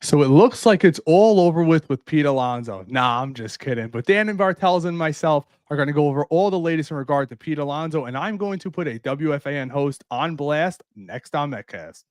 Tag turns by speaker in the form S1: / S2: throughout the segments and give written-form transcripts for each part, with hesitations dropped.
S1: So it looks like it's all over with Pete Alonso. Nah, I'm just kidding. But Dan and Bartels and myself are going to go over all the latest in regard to Pete Alonso, and I'm going to put a WFAN host on blast next on Metcast.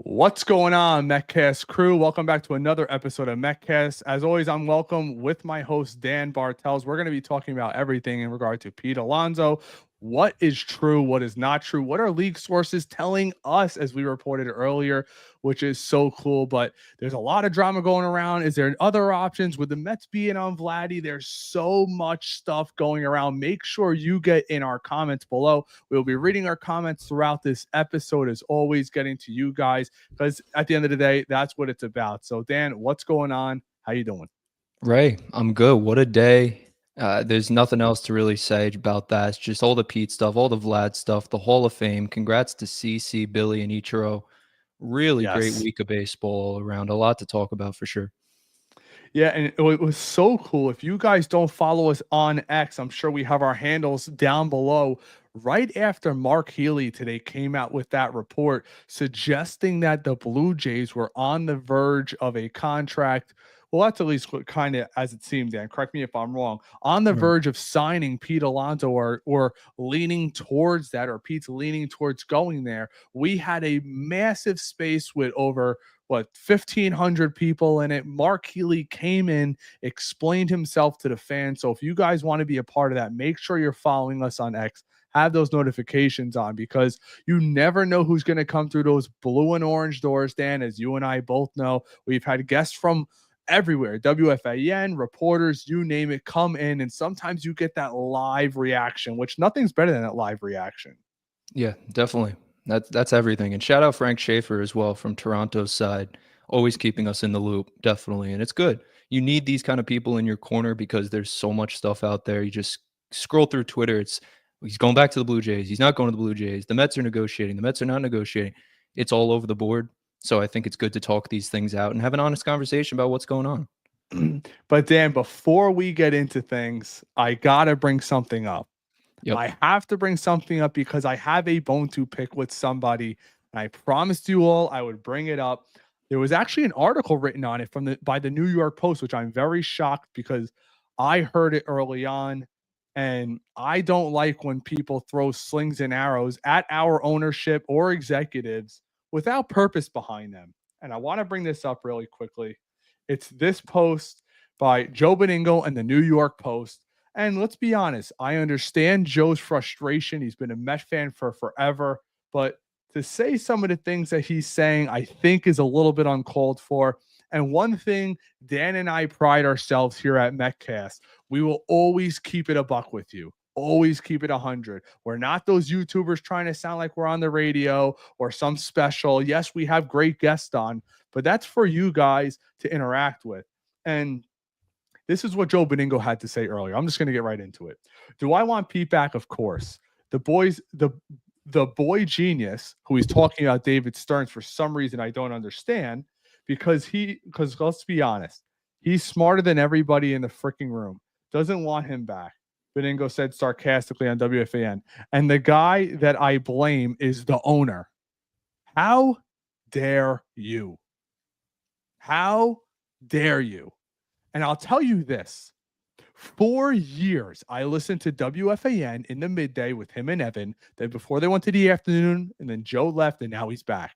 S1: What's going on, Metcast crew? Welcome back to another episode of Metcast. As always, I'm welcome with my host, Dan Bartels. We're going to be talking about everything in regard to Pete Alonso. What is true? What is not true? What are league sources telling us, as we reported earlier, which is so cool. But there's a lot of drama going around. Is there other options with the Mets being on Vladdy? There's so much stuff going around. Make sure you get in our comments below. We'll be reading our comments throughout this episode, as always, getting to you guys, because at the end of the day, that's what it's about. So, Dan, what's going on? How you doing?
S2: Ray, I'm good. What a day. There's nothing else to really say about that. It's just all the Pete stuff, all the Vlad stuff, the Hall of Fame. Congrats to CC, Billy, and Ichiro. Really great
S1: Yes.
S2: week of baseball all around. A lot to talk about for sure.
S1: Yeah, and it was so cool. If you guys don't follow us on X, I'm sure we have our handles down below. Right after Mark Healy today came out with that report suggesting that the Blue Jays were on the verge of a contract. Well, that's at least what kind of as it seemed, Dan. Correct me if I'm wrong. On the
S2: Right.
S1: verge of signing Pete Alonso or leaning towards that, or Pete's leaning towards going there. We had a massive space with over 1,500 people in it. Mark Healy came in, explained himself to the fans. So if you guys want to be a part of that, make sure you're following us on X. Have those notifications on, because you never know who's going to come through those blue and orange doors, Dan. As you and I both know, we've had guests from everywhere, WFAN, reporters, you name it, come in, and sometimes you get that live reaction, which nothing's better than that live reaction.
S2: Yeah, definitely. That's everything. And shout out Frank Schaefer as well from Toronto's side, always keeping us in the loop, definitely. And it's good. You need these kind of people in your corner because there's so much stuff out there. You just scroll through Twitter. He's going back to the Blue Jays. He's not going to the Blue Jays. The Mets are negotiating. The Mets are not negotiating. It's all over the board. So I think it's good to talk these things out and have an honest conversation about what's going on.
S1: But Dan, before we get into things, I gotta bring something up.
S2: Yep.
S1: I have to bring something up because I have a bone to pick with somebody. And I promised you all I would bring it up. There was actually an article written on it by the New York Post, which I'm very shocked because I heard it early on. And I don't like when people throw slings and arrows at our ownership or executives without purpose behind them. And I want to bring this up really quickly. It's this post by Joe Beningo and the New York Post. And let's be honest, I understand Joe's frustration. He's been a Met fan for forever. But to say some of the things that he's saying, I think is a little bit uncalled for. And one thing Dan and I pride ourselves here at Metcast, we will always keep it a buck with you. Always keep it 100. We're not those YouTubers trying to sound like we're on the radio or some special. Yes, we have great guests on, but that's for you guys to interact with. And this is what Joe Beningo had to say earlier. I'm just going to get right into it. Do I want Pete back? Of course. The boy genius who he's talking about, David Stearns, for some reason I don't understand, because let's be honest, he's smarter than everybody in the freaking room. Doesn't want him back. Beningo said sarcastically on WFAN. And the guy that I blame is the owner. How dare you? How dare you? And I'll tell you this. For years, I listened to WFAN in the midday with him and Evan. Then before they went to the afternoon, and then Joe left, and now he's back.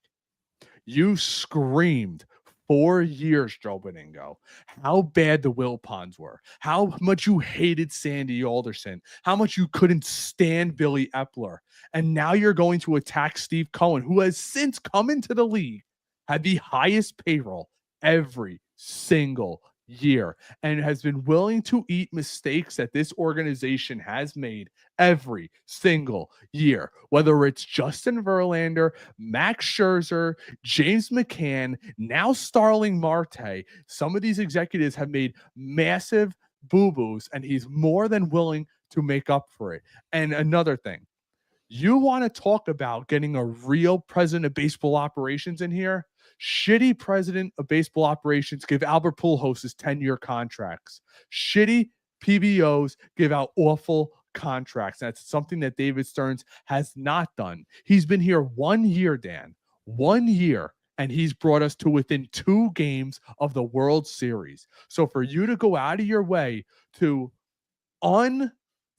S1: You screamed for years, Joe Beningo, how bad the Wilpons were, how much you hated Sandy Alderson, how much you couldn't stand Billy Epler. And now you're going to attack Steve Cohen, who has since come into the league, had the highest payroll every single year, and has been willing to eat mistakes that this organization has made every single year, whether it's Justin Verlander, Max Scherzer, James McCann, now Starling Marte. Some of these executives have made massive boo-boos, and he's more than willing to make up for it. And another thing, You want to talk about getting a real president of baseball operations in here? Shitty president of baseball operations give Albert Pujols his 10-year contracts. Shitty PBOs give out awful contracts. That's something that David Stearns has not done. He's been here 1 year, Dan, 1 year, and he's brought us to within 2 games of the World Series. So for you to go out of your way to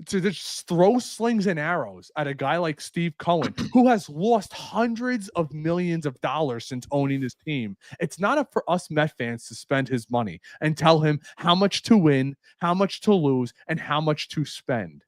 S1: just throw slings and arrows at a guy like Steve Cohen, who has lost hundreds of millions of dollars since owning his team. It's not up for us Met fans to spend his money and tell him how much to win, how much to lose, and how much to spend.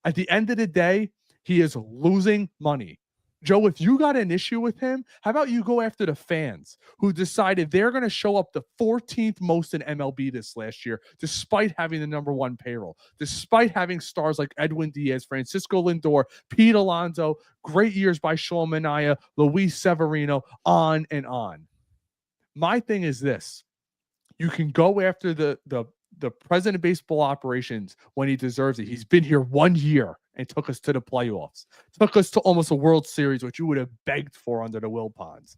S1: At the end of the day, he is losing money. Joe, if you got an issue with him, how about you go after the fans who decided they're going to show up the 14th most in MLB this last year, despite having the #1 payroll, despite having stars like Edwin Diaz, Francisco Lindor, Pete Alonso, great years by Sean Manaea, Luis Severino, on and on. My thing is this. You can go after the president of baseball operations when he deserves it. He's been here 1 year and took us to the playoffs, took us to almost a World Series, which you would have begged for under the Wilpons.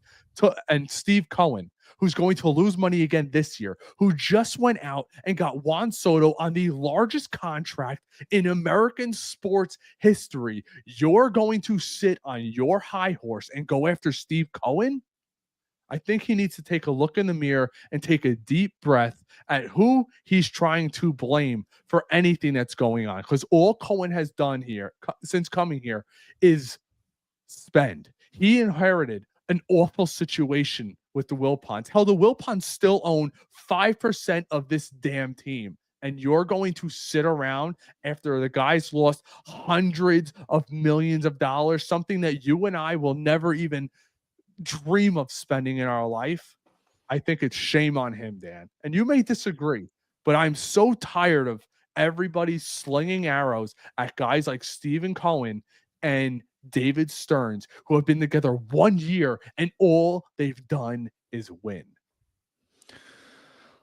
S1: And Steve Cohen, who's going to lose money again this year, who just went out and got Juan Soto on the largest contract in American sports history. You're going to sit on your high horse and go after Steve Cohen? I think he needs to take a look in the mirror and take a deep breath at who he's trying to blame for anything that's going on. Because all Cohen has done here since coming here is spend. He inherited an awful situation with the Wilpons. Hell, the Wilpons still own 5% of this damn team. And you're going to sit around after the guy's lost hundreds of millions of dollars, something that you and I will never even dream of spending in our life. I think it's shame on him, Dan. And you may disagree, but I'm so tired of everybody slinging arrows at guys like Stephen Cohen and David Stearns, who have been together 1 year and all they've done is win.
S2: A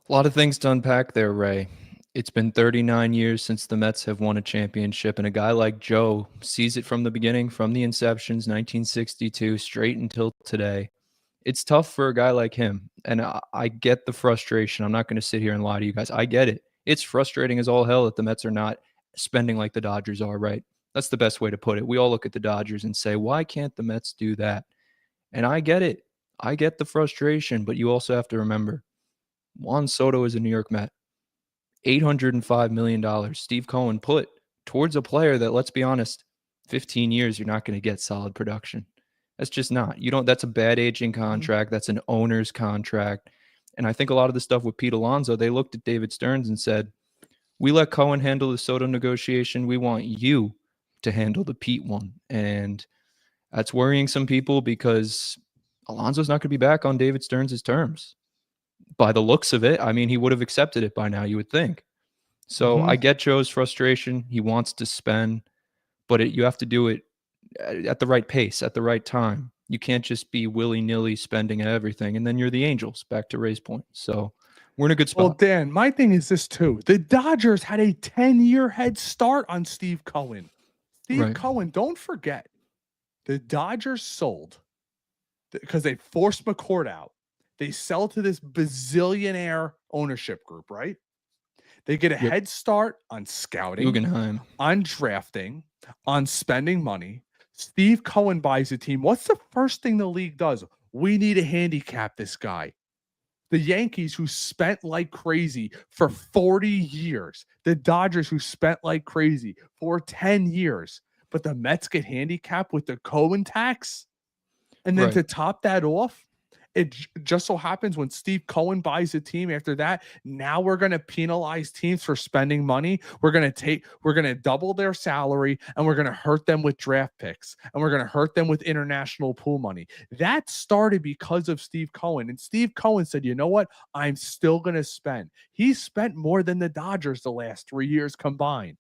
S2: lot of things to unpack there, Ray. It's been 39 years since the Mets have won a championship, and a guy like Joe sees it from the beginning, from the inceptions, 1962, straight until today. It's tough for a guy like him, and I get the frustration. I'm not going to sit here and lie to you guys. I get it. It's frustrating as all hell that the Mets are not spending like the Dodgers are, right? That's the best way to put it. We all look at the Dodgers and say, why can't the Mets do that? And I get it. I get the frustration, but you also have to remember, Juan Soto is a New York Met. $805 million Steve Cohen put towards a player that, let's be honest, 15 years, you're not going to get solid production. That's just not. That's a bad aging contract. That's an owner's contract. And I think a lot of the stuff with Pete Alonso, they looked at David Stearns and said, we let Cohen handle the Soto negotiation. We want you to handle the Pete one. And that's worrying some people because Alonso's not going to be back on David Stearns' terms. By the looks of it, I mean, he would have accepted it by now, you would think. So I get Joe's frustration. He wants to spend, but you have to do it at the right pace, at the right time. You can't just be willy-nilly spending everything, and then you're the Angels, back to Ray's point. So we're in a good spot.
S1: Well, Dan, my thing is this too. The Dodgers had a 10-year head start on Steve Cohen. Steve Cohen, don't forget, the Dodgers sold because they forced McCourt out. They sell to this bazillionaire ownership group, right? They get a head start on scouting,
S2: Guggenheim,
S1: on drafting, on spending money. Steve Cohen buys a team. What's the first thing the league does? We need to handicap this guy. The Yankees, who spent like crazy for 40 years. The Dodgers, who spent like crazy for 10 years. But the Mets get handicapped with the Cohen tax. And then to top that off, it just so happens when Steve Cohen buys a team after that, now we're going to penalize teams for spending money. We're going to double their salary, and we're going to hurt them with draft picks, and we're going to hurt them with international pool money. That started because of Steve Cohen. And Steve Cohen said, you know what? I'm still going to spend. He spent more than the Dodgers the last 3 years combined.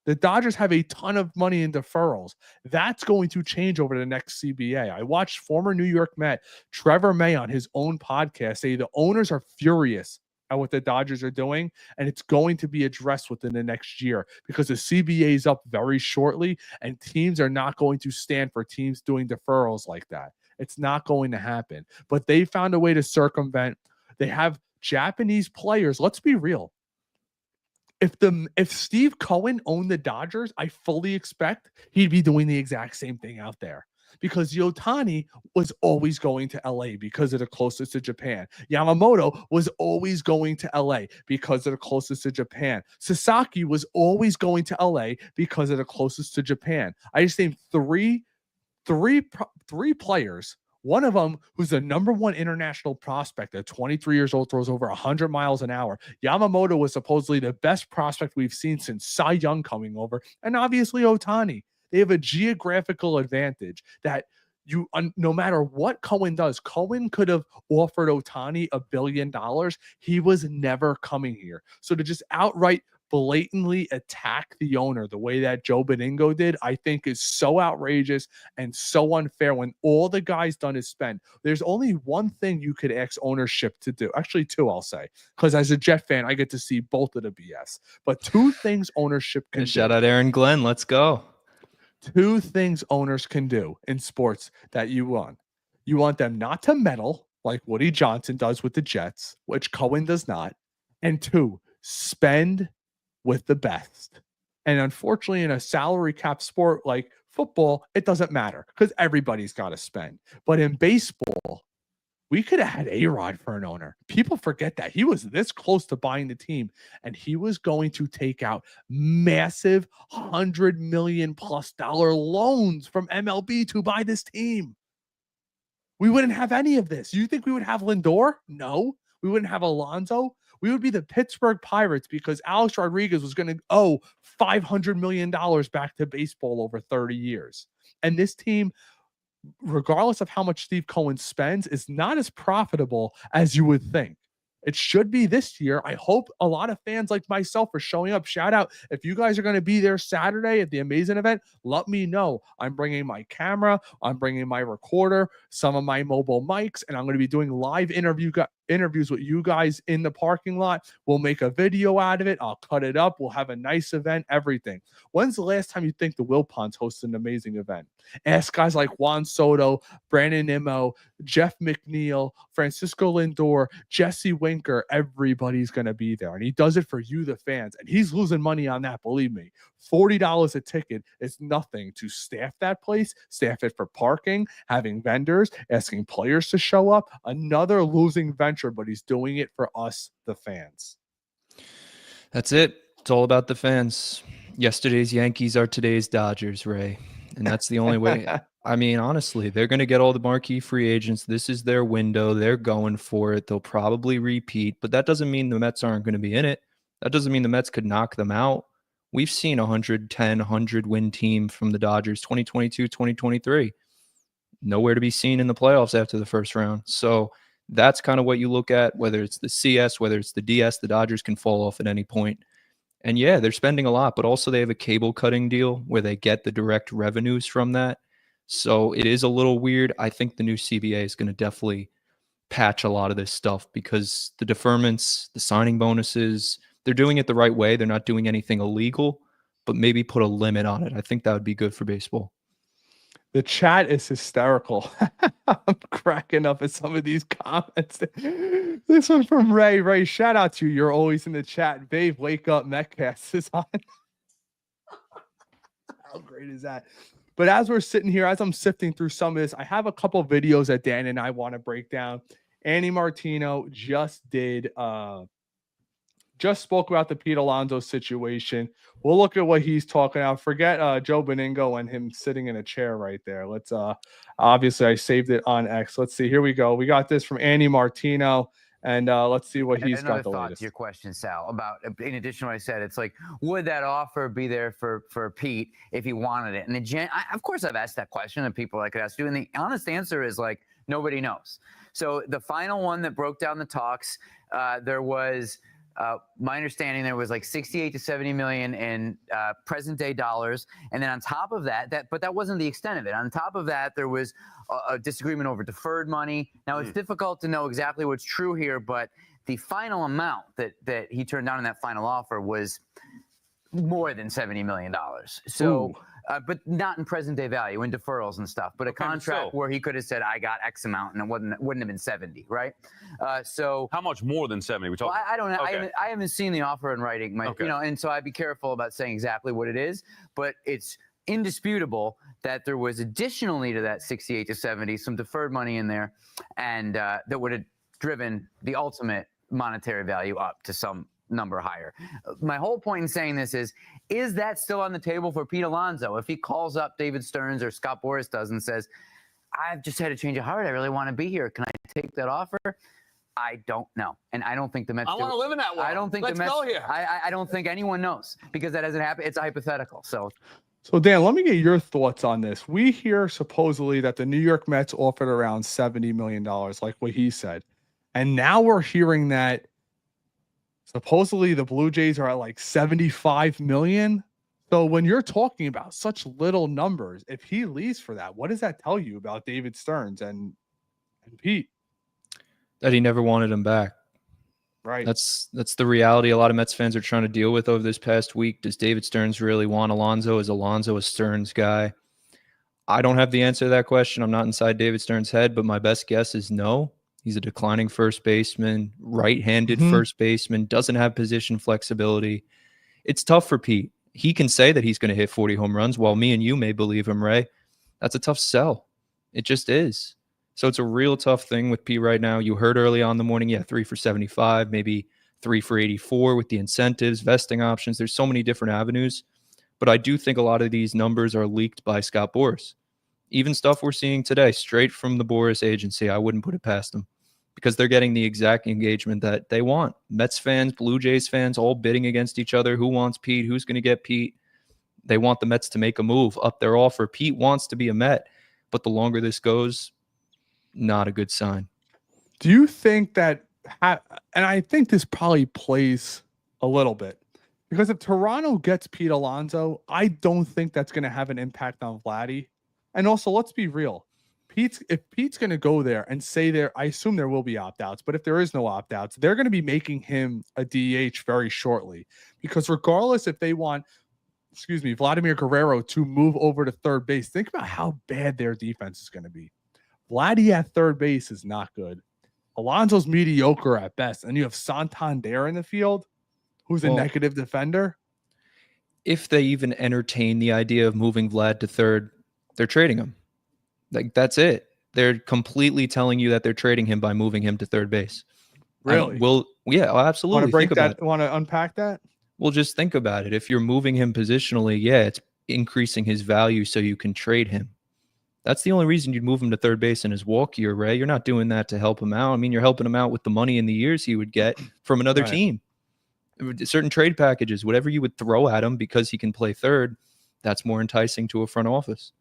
S1: The Dodgers have a ton of money in deferrals. That's going to change over the next CBA. I watched former New York Met Trevor May on his own podcast say the owners are furious at what the Dodgers are doing, and it's going to be addressed within the next year because the CBA is up very shortly, and teams are not going to stand for teams doing deferrals like that. It's not going to happen. But they found a way to circumvent. They have Japanese players. Let's be real. If Steve Cohen owned the Dodgers, I fully expect he'd be doing the exact same thing out there. Because Yotani was always going to LA because of the closest to Japan. Yamamoto was always going to LA because of the closest to Japan. Sasaki was always going to LA because of the closest to Japan. I just named three players. One of them, who's the number one international prospect at 23 years old, throws over 100 miles an hour. Yamamoto was supposedly the best prospect we've seen since Cy Young coming over. And obviously Otani. They have a geographical advantage that no matter what Cohen does, Cohen could have offered Otani $1 billion. He was never coming here. So to just outright blatantly attack the owner the way that Joe Beningo did, I think is so outrageous and so unfair when all the guy's done is spend. There's only one thing you could ask ownership to do. Actually, two, I'll say, because as a Jet fan, I get to see both of the BS. But two things ownership can do.
S2: Shout out Aaron Glenn. Let's go.
S1: Two things owners can do in sports that you want. You want them not to meddle like Woody Johnson does with the Jets, which Cohen does not. And two, spend with the best. And unfortunately, in a salary cap sport like football, it doesn't matter because everybody's got to spend. But in baseball, we could have had A-Rod for an owner. People forget that. He was this close to buying the team, and he was going to take out massive $100 million+ loans from MLB to buy this team. We wouldn't have any of this. You think we would have Lindor? No. We wouldn't have Alonso. We would be the Pittsburgh Pirates because Alex Rodriguez was going to owe $500 million back to baseball over 30 years. And this team, regardless of how much Steve Cohen spends, is not as profitable as you would think. It should be this year. I hope a lot of fans like myself are showing up. Shout out. If you guys are going to be there Saturday at the amazing event, let me know. I'm bringing my camera. I'm bringing my recorder, some of my mobile mics, and I'm going to be doing live interviews with you guys in the parking lot. We'll make a video out of it. I'll cut it up. We'll have a nice event, everything. When's the last time you think the Wilpons hosted an amazing event? Ask guys like Juan Soto, Brandon Nimmo, Jeff McNeil, Francisco Lindor, Jesse Winker. Everybody's going to be there. And he does it for you, the fans. And he's losing money on that, believe me. $40 a ticket is nothing to staff that place, staff it for parking, having vendors, asking players to show up. Another losing venture, but he's doing it for us, the fans.
S2: That's it. It's all about the fans. Yesterday's Yankees are today's Dodgers, Ray. And that's the only way. I mean, honestly, they're going to get all the marquee free agents. This is their window. They're going for it. They'll probably repeat, but that doesn't mean the Mets aren't going to be in it. That doesn't mean the Mets could knock them out. We've seen 110, 100 win team from the Dodgers 2022, 2023. Nowhere to be seen in the playoffs after the first round. So that's kind of what you look at, whether it's the CS, whether it's the DS, the Dodgers can fall off at any point. And yeah, they're spending a lot, but also they have a cable cutting deal where they get the direct revenues from that. So it is a little weird. I think the new CBA is going to definitely patch a lot of this stuff because the deferments, the signing bonuses, they're doing it the right way. They're not doing anything illegal, but maybe put a limit on it. I think that would be good for baseball.
S1: The chat is hysterical. I'm cracking up at some of these comments. This one from Ray. Ray, shout out to you. You're always in the chat. Babe, wake up. Metcast is on. How great is that? But as we're sitting here, as I'm sifting through some of this, I have a couple of videos that Dan and I want to break down. Annie Martino just spoke about the Pete Alonso situation. We'll look at what he's talking about. Forget Joe Beningo and him sitting in a chair right there. Let's obviously I saved it on X. Let's see. Here we go. We got this from Annie Martino, and let's see what he's got the latest.
S3: To your question, Sal, about in addition to what I said, it's like, would that offer be there for Pete if he wanted it? And of course, I've asked that question, and people I could ask you, and the honest answer is like nobody knows. So the final one that broke down the talks, there was. My understanding there was like 68 to 70 million in present day dollars. And then on top of that, but that wasn't the extent of it. On top of that, there was a disagreement over deferred money. Now it's difficult to know exactly what's true here, but the final amount that he turned down in that final offer was more than $70 million. So, but not in present day value, in deferrals and stuff. But a contract where he could have said, "I got X amount," and it wouldn't have been 70, right? So
S4: how much more than 70? We talking?
S3: Well, I don't know. Okay. I haven't seen the offer in writing, and so I'd be careful about saying exactly what it is. But it's indisputable that there was additionally to that 68 to 70 some deferred money in there, and that would have driven the ultimate monetary value up to some number higher. My whole point in saying this is that still on the table for Pete Alonso? If he calls up David Stearns or Scott Boras does and says, "I've just had a change of heart. I really want to be here. Can I take that offer?" I don't know, and I don't think the Mets.
S4: I want to live in that world.
S3: I don't think
S4: Let's
S3: the Mets.
S4: Go here.
S3: I don't think anyone knows because that hasn't happened. It's a hypothetical. So
S1: Dan, let me get your thoughts on this. We hear supposedly that the New York Mets offered around $70 million, like what he said, and now we're hearing that supposedly the Blue Jays are at like 75 million. So when you're talking about such little numbers, if he leaves for that, what does that tell you about David Stearns and Pete?
S2: That he never wanted him back.
S1: Right.
S2: That's the reality a lot of Mets fans are trying to deal with over this past week. Does David Stearns really want Alonso? Is Alonso a Stearns guy? I don't have the answer to that question. I'm not inside David Stearns' head, but my best guess is no. He's a declining first baseman, right-handed first baseman, doesn't have position flexibility. It's tough for Pete. He can say that he's going to hit 40 home runs, while me and you may believe him, Ray. That's a tough sell. It just is. So it's a real tough thing with Pete right now. You heard early on in the morning, 3 for 75, maybe 3 for 84 with the incentives, vesting options. There's so many different avenues. But I do think a lot of these numbers are leaked by Scott Boras. Even stuff we're seeing today, straight from the Boras agency, I wouldn't put it past them because they're getting the exact engagement that they want. Mets fans, Blue Jays fans, all bidding against each other. Who wants Pete? Who's going to get Pete? They want the Mets to make a move, up their offer. Pete wants to be a Met, but the longer this goes, not a good sign.
S1: Do you think that, and I think this probably plays a little bit, because if Toronto gets Pete Alonso, I don't think that's going to have an impact on Vladdy. And also, let's be real. If Pete's going to go there and say I assume there will be opt-outs, but if there is no opt-outs, they're going to be making him a DH very shortly, because regardless if they want, Vladimir Guerrero to move over to third base, think about how bad their defense is going to be. Vladdy at third base is not good. Alonso's mediocre at best. And you have Santander in the field, who's a negative defender.
S2: If they even entertain the idea of moving Vlad to third, they're trading him. Like, that's it. They're completely telling you that they're trading him by moving him to third base.
S1: Really?
S2: Absolutely.
S1: Want to unpack that?
S2: Well, just think about it. If you're moving him positionally, it's increasing his value so you can trade him. That's the only reason you'd move him to third base in his walk year, Ray. You're not doing that to help him out. I mean, you're helping him out with the money and the years he would get from another team. Certain trade packages, whatever you would throw at him because he can play third, that's more enticing to a front office.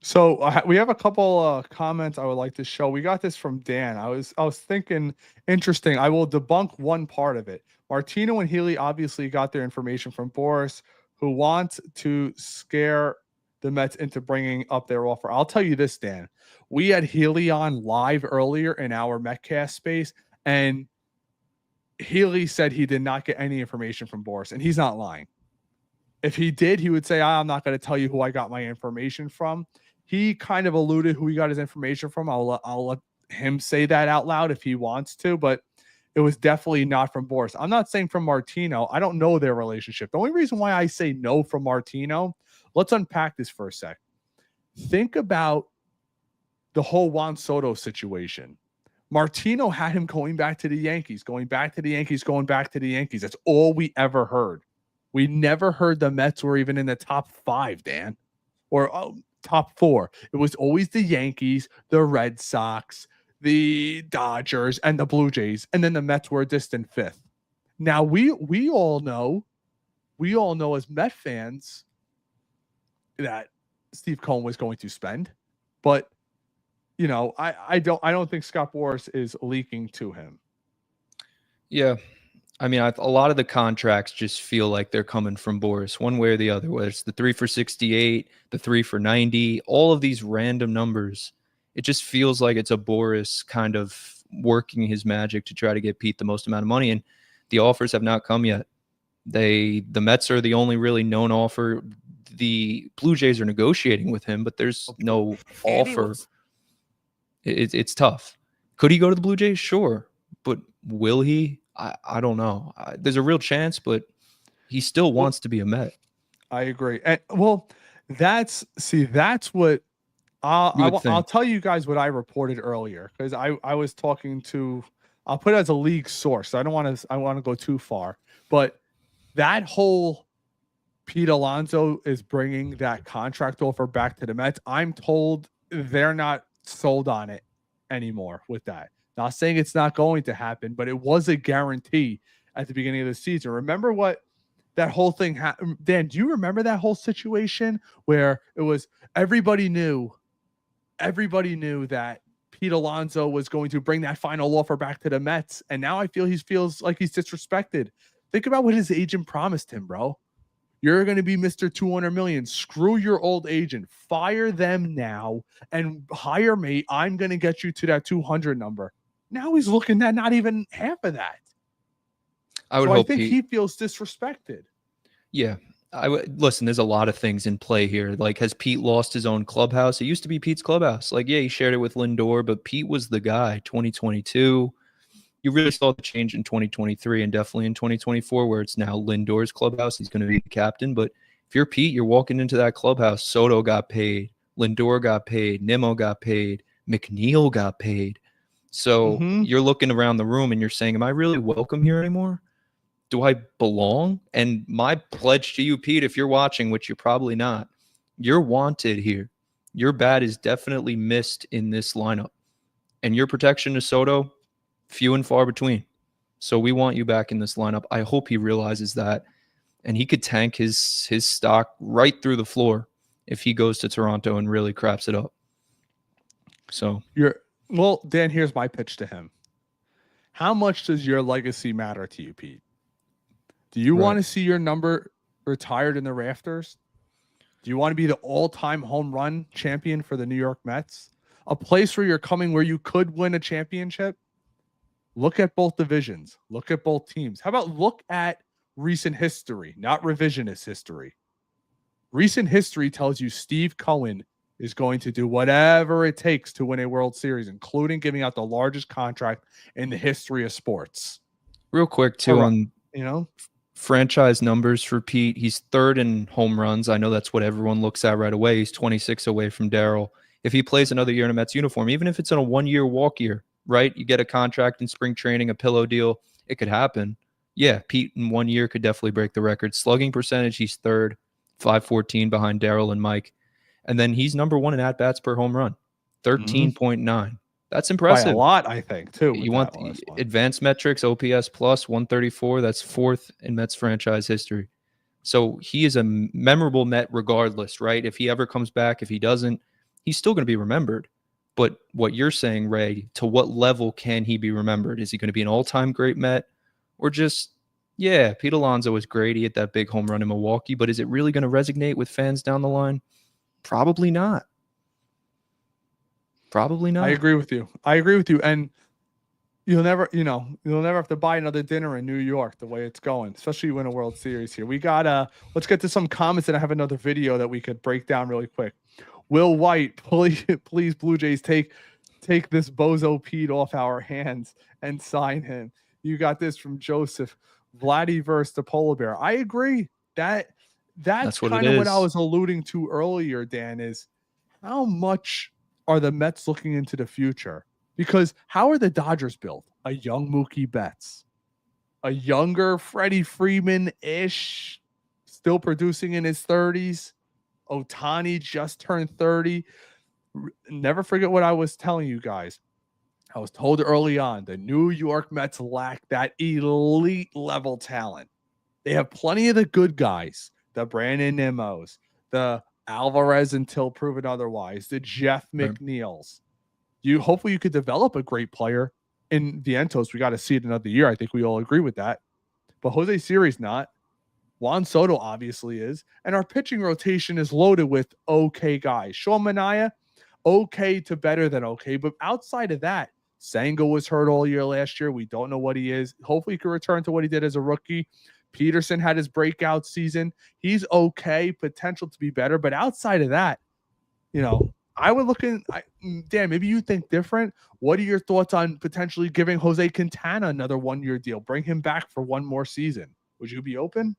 S1: So we have a couple comments I would like to show. We got this from Dan. I was thinking, interesting. I will debunk one part of it. Martino and Healy obviously got their information from Boras, who wants to scare the Mets into bringing up their offer. I'll tell you this, Dan. We had Healy on live earlier in our Metcast space, and Healy said he did not get any information from Boras, and he's not lying. If he did, he would say, I'm not going to tell you who I got my information from. He kind of alluded who he got his information from. I'll let him say that out loud if he wants to, but it was definitely not from Boras. I'm not saying from Martino. I don't know their relationship. The only reason why I say no from Martino, let's unpack this for a sec. Think about the whole Juan Soto situation. Martino had him going back to the Yankees, going back to the Yankees, going back to the Yankees. That's all we ever heard. We never heard the Mets were even in the top 5, Dan, or top 4. It was always the Yankees, the Red Sox, the Dodgers, and the Blue Jays, and then the Mets were a distant 5th. Now we all know as Met fans that Steve Cohen was going to spend, but I don't think Scott Boras is leaking to him.
S2: Yeah. I mean, a lot of the contracts just feel like they're coming from Boras one way or the other, whether it's the 3 for 68, the 3 for 90, all of these random numbers. It just feels like it's a Boras kind of working his magic to try to get Pete the most amount of money, and the offers have not come yet. The Mets are the only really known offer. The Blue Jays are negotiating with him, but there's no offer. It's tough. Could he go to the Blue Jays? Sure. But will he? I don't know. There's a real chance, but he still wants to be a Met.
S1: I agree. And that's what I'll tell you guys what I reported earlier, because I was talking to, I'll put it as a league source. I want to go too far, but that whole Pete Alonso is bringing that contract offer back to the Mets. I'm told they're not sold on it anymore with that. Not saying it's not going to happen, but it was a guarantee at the beginning of the season. Remember what that whole thing happened? Dan, do you remember that whole situation where it was everybody knew that Pete Alonso was going to bring that final offer back to the Mets, and now I feel he feels like he's disrespected. Think about what his agent promised him, bro. You're going to be Mr. 200 million. Screw your old agent. Fire them now and hire me. I'm going to get you to that 200 number. Now he's looking at not even half of that. I think he feels disrespected.
S2: Yeah. Listen, there's a lot of things in play here. Like, has Pete lost his own clubhouse? It used to be Pete's clubhouse. Like, yeah, he shared it with Lindor, but Pete was the guy. 2022. You really saw the change in 2023 and definitely in 2024, where it's now Lindor's clubhouse. He's going to be the captain. But if you're Pete, you're walking into that clubhouse. Soto got paid. Lindor got paid. Nimmo got paid. McNeil got paid. So you're looking around the room and you're saying, am I really welcome here anymore? Do I belong? And my pledge to you, Pete, if you're watching, which you're probably not, you're wanted here. Your bat is definitely missed in this lineup. And your protection to Soto, few and far between. So we want you back in this lineup. I hope he realizes that. And he could tank his stock right through the floor if he goes to Toronto and really craps it up. So
S1: Dan, here's my pitch to him. How much does your legacy matter to you, Pete? Do you want to see your number retired in the rafters? Do you want to be the all-time home run champion for the New York Mets? A place where you're coming where you could win a championship? Look at both divisions. Look at both teams. How about look at recent history, not revisionist history? Recent history tells you Steve Cohen is going to do whatever it takes to win a World Series, including giving out the largest contract in the history of sports.
S2: Real quick, too, on franchise numbers for Pete, he's third in home runs. I know that's what everyone looks at right away. He's 26 away from Darryl. If he plays another year in a Mets uniform, even if it's in a one-year walk year, right? You get a contract in spring training, a pillow deal, it could happen. Yeah, Pete in 1 year could definitely break the record. Slugging percentage, he's third, 514 behind Darryl and Mike. And then he's number one in at-bats per home run, 13.9. That's impressive.
S1: By a lot, I think, too.
S2: You want the advanced metrics, OPS plus 134. That's fourth in Mets franchise history. So he is a memorable Met regardless, right? If he ever comes back, if he doesn't, he's still going to be remembered. But what you're saying, Ray, to what level can he be remembered? Is he going to be an all-time great Met? Or just, yeah, Pete Alonso was great. He hit that big home run in Milwaukee. But is it really going to resonate with fans down the line? Probably not. Probably not.
S1: I agree with you. And you'll never have to buy another dinner in New York the way it's going, especially when a World Series here. We got let's get to some comments, and I have another video that we could break down really quick. Will White, please Blue Jays take this bozo Pete off our hands and sign him. You got this from Joseph. Vladdy versus the polar bear. I agree. That's kind of what I was alluding to earlier, Dan, is how much are the Mets looking into the future? Because how are the Dodgers built? A young Mookie Betts, a younger Freddie Freeman-ish, still producing in his 30s. Ohtani just turned 30. Never forget what I was telling you guys. I was told early on, the New York Mets lack that elite level talent. They have plenty of the good guys, the Brandon Nimmos, the Alvarez until proven otherwise, the Jeff McNeils. Hopefully you could develop a great player in Vientos. We got to see it another year. I think we all agree with that. But Jose Siri's not. Juan Soto obviously is. And our pitching rotation is loaded with okay guys. Sean Manaea, okay to better than okay. But outside of that, Senga was hurt all year last year. We don't know what he is. Hopefully he can return to what he did as a rookie. Peterson had his breakout season. He's okay, potential to be better. But outside of that, I would look in. Dan, maybe you think different. What are your thoughts on potentially giving Jose Quintana another 1-year deal? Bring him back for one more season. Would you be open?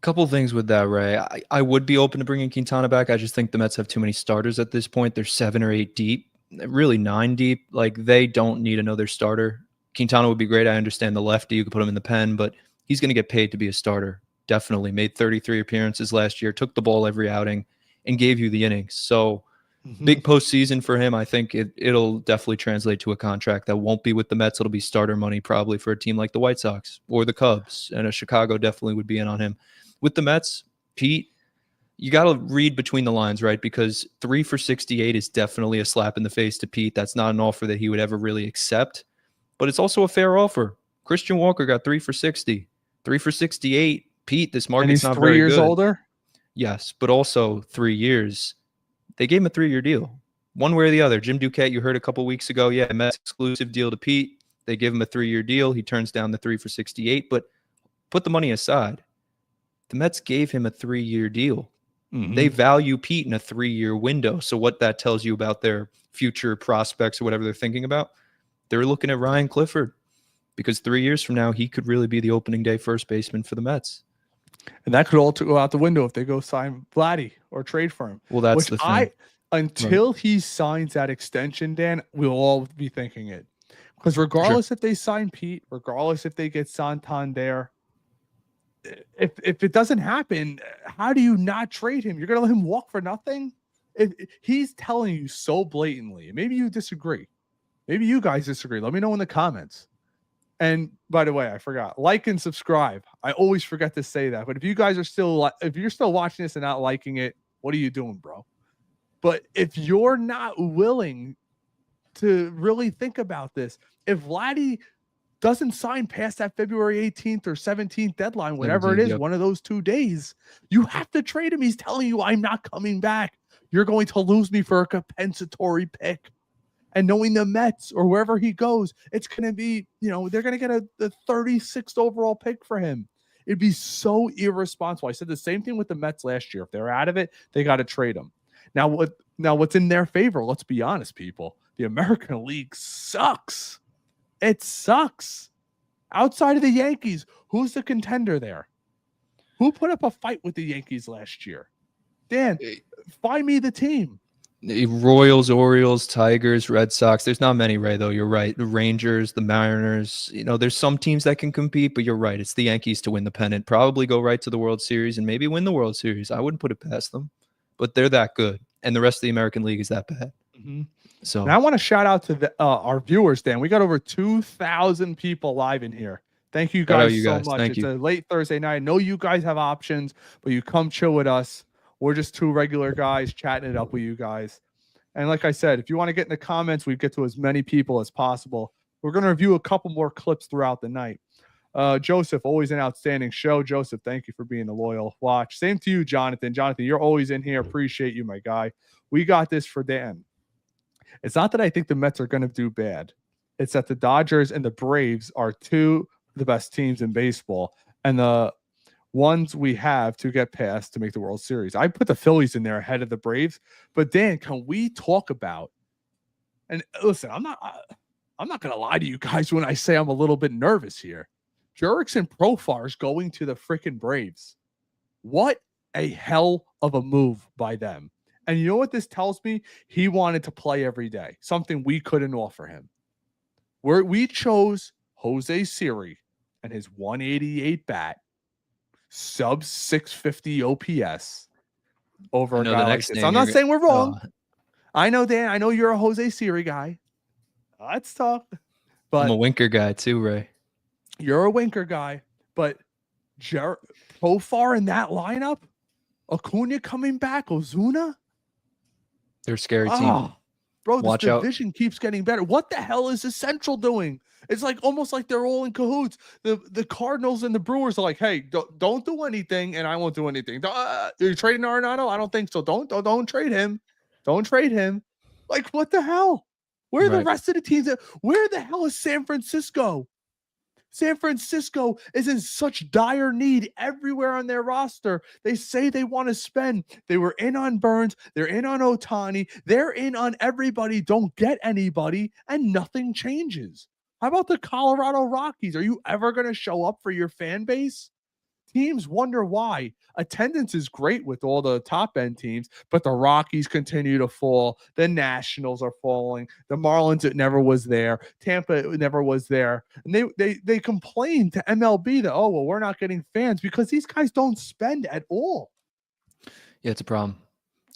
S2: Couple things with that, Ray. I would be open to bringing Quintana back. I just think the Mets have too many starters at this point. They're 7 or 8 deep, really 9 deep. Like, they don't need another starter. Quintana would be great. I understand the lefty. You could put him in the pen, but he's going to get paid to be a starter. Definitely. Made 33 appearances last year, took the ball every outing, and gave you the innings. So big postseason for him. I think it'll definitely translate to a contract that won't be with the Mets. It'll be starter money probably for a team like the White Sox or the Cubs, and a Chicago definitely would be in on him. With the Mets, Pete, you got to read between the lines, right? Because 3 for 68 is definitely a slap in the face to Pete. That's not an offer that he would ever really accept, but it's also a fair offer. Christian Walker got 3 for 60, 3 for 68. Pete, this market's not very good.
S1: And he's 3 years older?
S2: Yes, but also 3 years. They gave him a 3-year deal. One way or the other. Jim Duquette, you heard a couple weeks ago, Mets exclusive deal to Pete. They give him a 3-year deal. He turns down the 3 for 68, but put the money aside. The Mets gave him a 3-year deal. They value Pete in a 3-year window. So what that tells you about their future prospects or whatever they're thinking about, they're looking at Ryan Clifford, because 3 years from now, he could really be the opening day first baseman for the Mets.
S1: And that could all go out the window if they go sign Vladdy or trade for him.
S2: Well, that's the thing.
S1: Until he signs that extension, Dan, we'll all be thinking it. Because regardless if they sign Pete, regardless if they get Santander, if it doesn't happen, how do you not trade him? You're going to let him walk for nothing? He's telling you so blatantly. Maybe you disagree. Maybe you guys disagree. Let me know in the comments. And by the way, I forgot, like and subscribe. I always forget to say that. But if you guys are if you're still watching this and not liking it, what are you doing, bro? But if you're not willing to really think about this, if Vladdy doesn't sign past that February 18th or 17th deadline, whatever it is, one of those 2 days, you have to trade him. He's telling you, I'm not coming back. You're going to lose me for a compensatory pick. And knowing the Mets or wherever he goes, it's going to be, they're going to get the 36th overall pick for him. It'd be so irresponsible. I said the same thing with the Mets last year. If they're out of it, they got to trade him. Now what's in their favor? Let's be honest, people. The American League sucks. It sucks. Outside of the Yankees, who's the contender there? Who put up a fight with the Yankees last year? Dan, find me the team.
S2: The Royals, Orioles, Tigers, Red Sox. There's not many, Ray, though. You're right. The Rangers, the Mariners. There's some teams that can compete, but you're right. It's the Yankees to win the pennant. Probably go right to the World Series and maybe win the World Series. I wouldn't put it past them, but they're that good. And the rest of the American League is that bad. So,
S1: and I want to shout out to our viewers, Dan. We got over 2,000 people live in here. Thank you guys so much. It's a late Thursday night. I know you guys have options, but you come chill with us. We're just 2 regular guys chatting it up with you guys. And like I said, if you want to get in the comments, we get to as many people as possible. We're going to review a couple more clips throughout the night. Joseph, always an outstanding show. Joseph, thank you for being a loyal watch. Same to you, Jonathan. Jonathan, you're always in here. Appreciate you, my guy. We got this for Dan. It's not that I think the Mets are going to do bad. It's that the Dodgers and the Braves are 2 of the best teams in baseball, and the ones we have to get past to make the World Series. I put the Phillies in there ahead of the Braves. But Dan, can we talk about? And listen, I'm not going to lie to you guys when I say I'm a little bit nervous here. Jurickson Profar is going to the freaking Braves. What a hell of a move by them. And you know what this tells me? He wanted to play every day, something we couldn't offer him. We chose Jose Siri and his 188 bat, sub 650 OPS over a guy like this. I'm not saying we're wrong. I know, Dan. I know you're a Jose Siri guy. Let's talk. But
S2: I'm a Winker guy too, Ray.
S1: You're a Winker guy, but Profar in that lineup, Acuna coming back, Ozuna.
S2: They're a scary team.
S1: Bro, this division keeps getting better. What the hell is the Central doing? It's like almost like they're all in cahoots. The Cardinals and the Brewers are like, hey, don't do anything, and I won't do anything. Are you trading Arenado? I don't think so. Don't trade him. Don't trade him. Like, what the hell? Where are the
S2: Right.
S1: rest of the teams? Where the hell is San Francisco? San Francisco is in such dire need everywhere on their roster. They say they want to spend. They were in on Burns. They're in on Ohtani. They're in on everybody. Don't get anybody, and nothing changes. How about the Colorado Rockies? Are you ever going to show up for your fan base? Teams wonder why. Attendance is great with all the top end teams, but the Rockies continue to fall. The Nationals are falling. The Marlins, it never was there. Tampa, it never was there. And they complain to MLB that, oh, well, we're not getting fans because these guys don't spend at all.
S2: Yeah, it's a problem.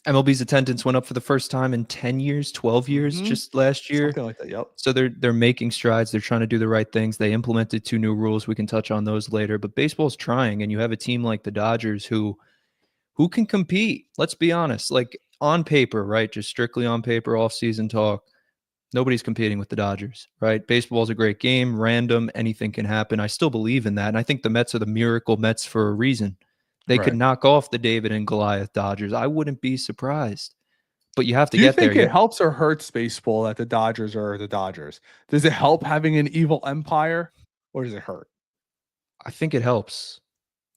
S2: MLB's attendance went up for the first time in 10 years, 12 years, just last year.
S1: Something like that, yep.
S2: So they're making strides. They're trying to do the right things. They implemented 2 new rules. We can touch on those later. But baseball's trying, and you have a team like the Dodgers who can compete. Let's be honest. Like on paper, right? Just strictly on paper, off-season talk. Nobody's competing with the Dodgers, right? Baseball's a great game, random, anything can happen. I still believe in that. And I think the Mets are the miracle Mets for a reason. They could knock off the David and Goliath Dodgers. I wouldn't be surprised. But you have to
S1: Do you
S2: get there.
S1: think it helps or hurts baseball that the Dodgers are the Dodgers? Does it help having an evil empire, or does it hurt?
S2: I think it helps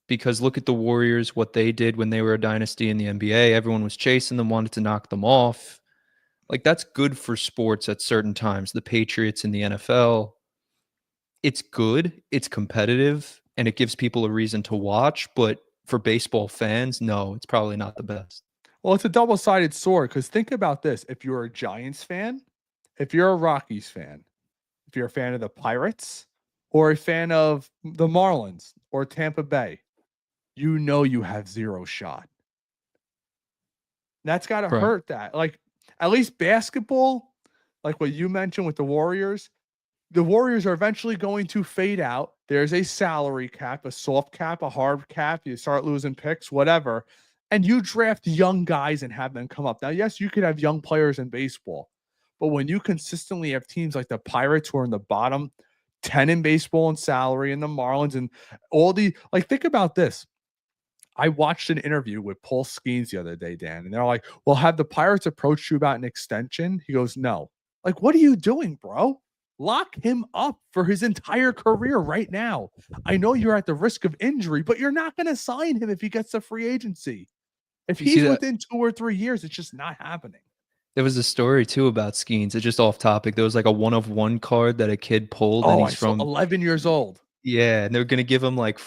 S2: because look at the Warriors, what they did when they were a dynasty in the NBA. Everyone was chasing them, wanted to knock them off. Like that's good for sports at certain times. The Patriots in the NFL, it's good, it's competitive, and it gives people a reason to watch. But for baseball fans, no, it's probably not the best.
S1: Well, it's a double-sided sword because think about this. If you're a Giants fan, if you're a Rockies fan, if you're a fan of the Pirates or a fan of the Marlins or Tampa Bay, you know you have zero shot. That's got to hurt that. Like at least basketball, like what you mentioned with the Warriors are eventually going to fade out. There's a salary cap, a soft cap, a hard cap. You start losing picks, whatever. And you draft young guys and have them come up. Now, yes, you could have young players in baseball, but when you consistently have teams like the Pirates who are in the bottom 10 in baseball and salary and the Marlins and all the, like, think about this. I watched an interview with Paul Skeens the other day, Dan, and they're like, well, have the Pirates approached you about an extension? He goes, no. Like, what are you doing, bro? Lock him up for his entire career right now. I know you're at the risk of injury, but you're not going to sign him if he gets a free agency. If he's within 2 or 3 years, it's just not happening.
S2: There was a story too about Skeens. It's just off topic. There was like a 1-of-1 card that a kid pulled, and he's from
S1: 11 years old.
S2: Yeah, and they're gonna give him like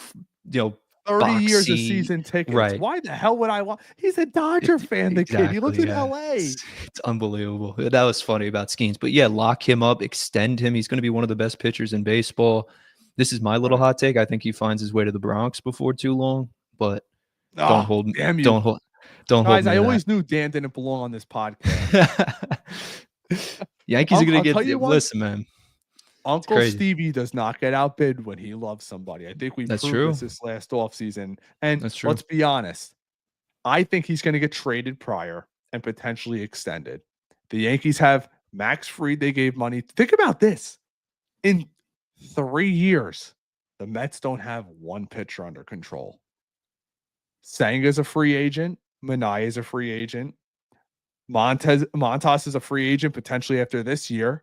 S1: 30 years of season tickets.
S2: Right.
S1: Why the hell would I want? He's a Dodger fan, the kid. He lives in LA.
S2: It's unbelievable. That was funny about Skeens. But yeah, lock him up, extend him. He's going to be one of the best pitchers in baseball. This is my little hot take. I think he finds his way to the Bronx before too long. But don't hold
S1: Guys,
S2: me
S1: I
S2: to
S1: always knew Dan didn't belong on this podcast.
S2: Yankees are going to get. Listen, man.
S1: Uncle Stevie does not get outbid when he loves somebody. I think we proved this last offseason. And let's be honest. I think he's going to get traded prior and potentially extended. The Yankees have Max Fried. They gave money. Think about this. In 3 years, the Mets don't have one pitcher under control. Senga's a free agent. Minaya is a free agent. Montas is a free agent potentially after this year.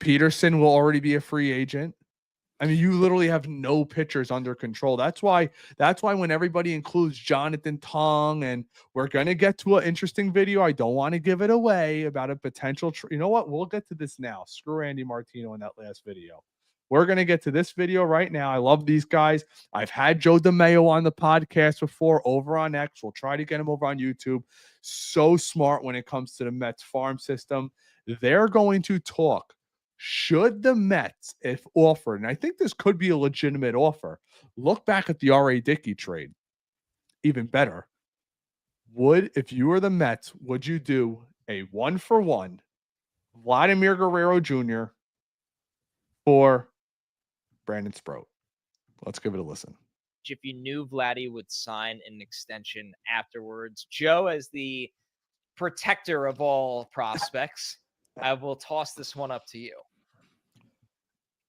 S1: Peterson will already be a free agent. I mean, you literally have no pitchers under control. That's why when everybody includes Jonathan Tong, and we're going to get to an interesting video. I don't want to give it away about a potential. You know what? We'll get to this now. Screw Andy Martino in that last video. We're going to get to this video right now. I love these guys. I've had Joe DeMayo on the podcast before over on X. We'll try to get him over on YouTube. So smart when it comes to the Mets farm system. They're going to talk. Should the Mets, if offered, and I think this could be a legitimate offer, look back at the R.A. Dickey trade. Even better. If you were the Mets, would you do a 1-for-1 Vladimir Guerrero Jr. for Brandon Sproat? Let's give it a listen.
S5: If you knew Vladdy would sign an extension afterwards, Joe, as the protector of all prospects, I will toss this one up to you.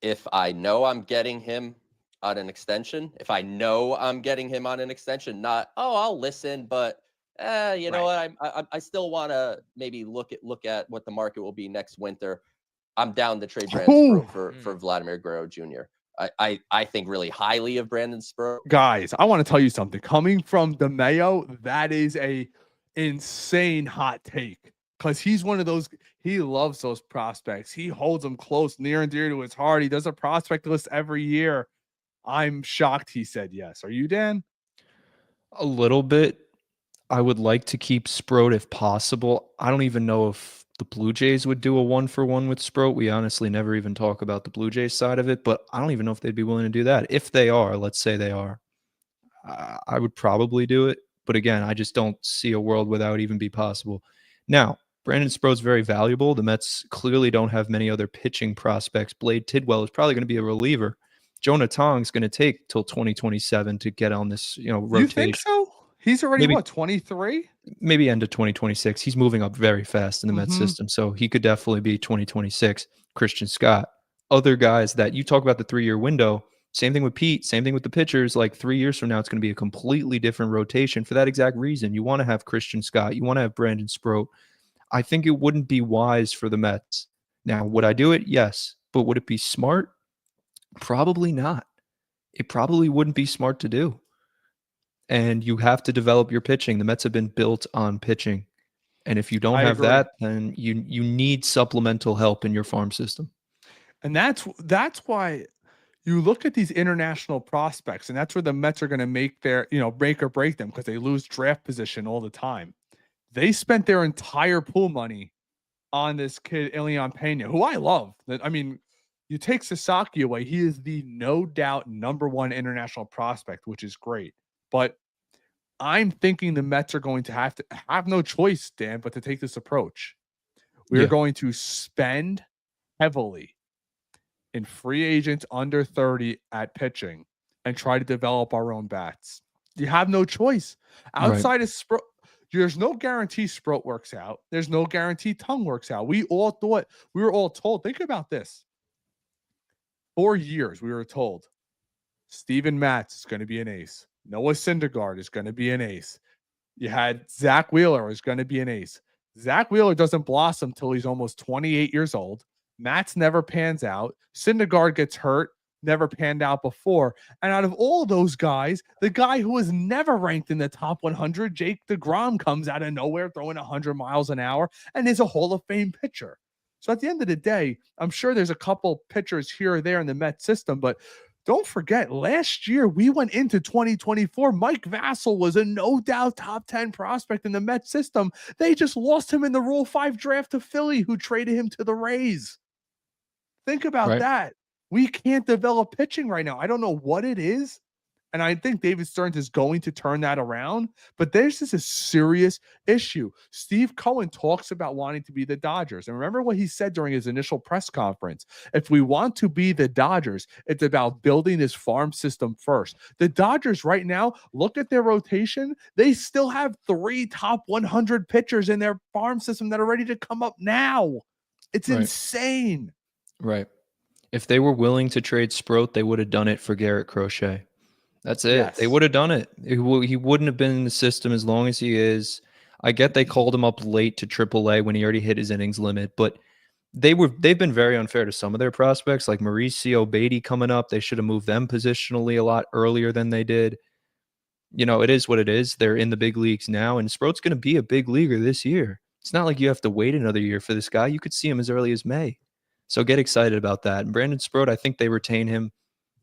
S6: If I know I'm getting him on an extension, not, I'll listen, but You know what? I still want to maybe look at what the market will be next winter. I'm down to trade Brandon Sproat for Vladimir Guerrero Jr. I think really highly of Brandon Sproat.
S1: Guys, I want to tell you something. Coming from the Mayo, that is a insane hot take because he's one of those. He loves those prospects. He holds them close, near and dear to his heart. He does a prospect list every year. I'm shocked he said yes. Are you, Dan?
S2: A little bit. I would like to keep Sproat if possible. I don't even know if the Blue Jays would do a 1-for-1 with Sproat. We honestly never even talk about the Blue Jays side of it, but I don't even know if they'd be willing to do that. If they are, let's say they are, I would probably do it. But again, I just don't see a world where that would even be possible. Now, Brandon Sproat's very valuable. The Mets clearly don't have many other pitching prospects. Blade Tidwell is probably going to be a reliever. Jonah Tong's going to take till 2027 to get on this, rotation.
S1: You think so? He's already,
S2: Maybe,
S1: 23?
S2: Maybe end of 2026. He's moving up very fast in the Mets system, so he could definitely be 2026. Christian Scott. Other guys that you talk about the 3-year window, same thing with Pete, same thing with the pitchers. Like 3 years from now, it's going to be a completely different rotation for that exact reason. You want to have Christian Scott. You want to have Brandon Sproat. I think it wouldn't be wise for the Mets. Now, would I do it? Yes. But would it be smart? Probably not. It probably wouldn't be smart to do. And you have to develop your pitching. The Mets have been built on pitching. And if you don't have that, then you need supplemental help in your farm system.
S1: And that's why you look at these international prospects, and that's where the Mets are going to make their, break or break them because they lose draft position all the time. They spent their entire pool money on this kid, Ilian Pena, who I love. I mean, you take Sasaki away, he is the no doubt #1 international prospect, which is great. But I'm thinking the Mets are going to have no choice, Dan, but to take this approach. We're going to spend heavily in free agents under 30 at pitching and try to develop our own bats. You have no choice. Outside of Sproat, there's no guarantee Sproat works out. There's no guarantee Tongue works out. We were all told, think about this. 4 years, we were told Steven Matz is going to be an ace. Noah Syndergaard is going to be an ace. You had Zach Wheeler is going to be an ace. Zach Wheeler doesn't blossom till he's almost 28 years old. Matz never pans out. Syndergaard gets hurt, never panned out before. And out of all those guys, the guy who was never ranked in the top 100, Jake DeGrom, comes out of nowhere throwing 100 miles an hour and is a Hall of Fame pitcher. So at the end of the day, I'm sure there's a couple pitchers here or there in the Mets system, but don't forget, last year we went into 2024. Mike Vassell was a no doubt top 10 prospect in the Mets system. They just lost him in the Rule 5 draft to Philly, who traded him to the Rays. Think about that. We can't develop pitching right now. I don't know what it is. And I think David Stearns is going to turn that around. But there's just a serious issue. Steve Cohen talks about wanting to be the Dodgers. And remember what he said during his initial press conference. If we want to be the Dodgers, it's about building this farm system first. The Dodgers right now, look at their rotation. They still have 3 top 100 pitchers in their farm system that are ready to come up now. It's insane.
S2: Right. If they were willing to trade Sproat, they would have done it for Garrett Crochet. That's it. Yes. They would have done it. He wouldn't have been in the system as long as he is. I get they called him up late to AAA when he already hit his innings limit, but they've been very unfair to some of their prospects, like Mauricio Beatty coming up. They should have moved them positionally a lot earlier than they did. It is what it is. They're in the big leagues now, and Sproat's going to be a big leaguer this year. It's not like you have to wait another year for this guy. You could see him as early as May. So get excited about that. And Brandon Sproat, I think they retain him.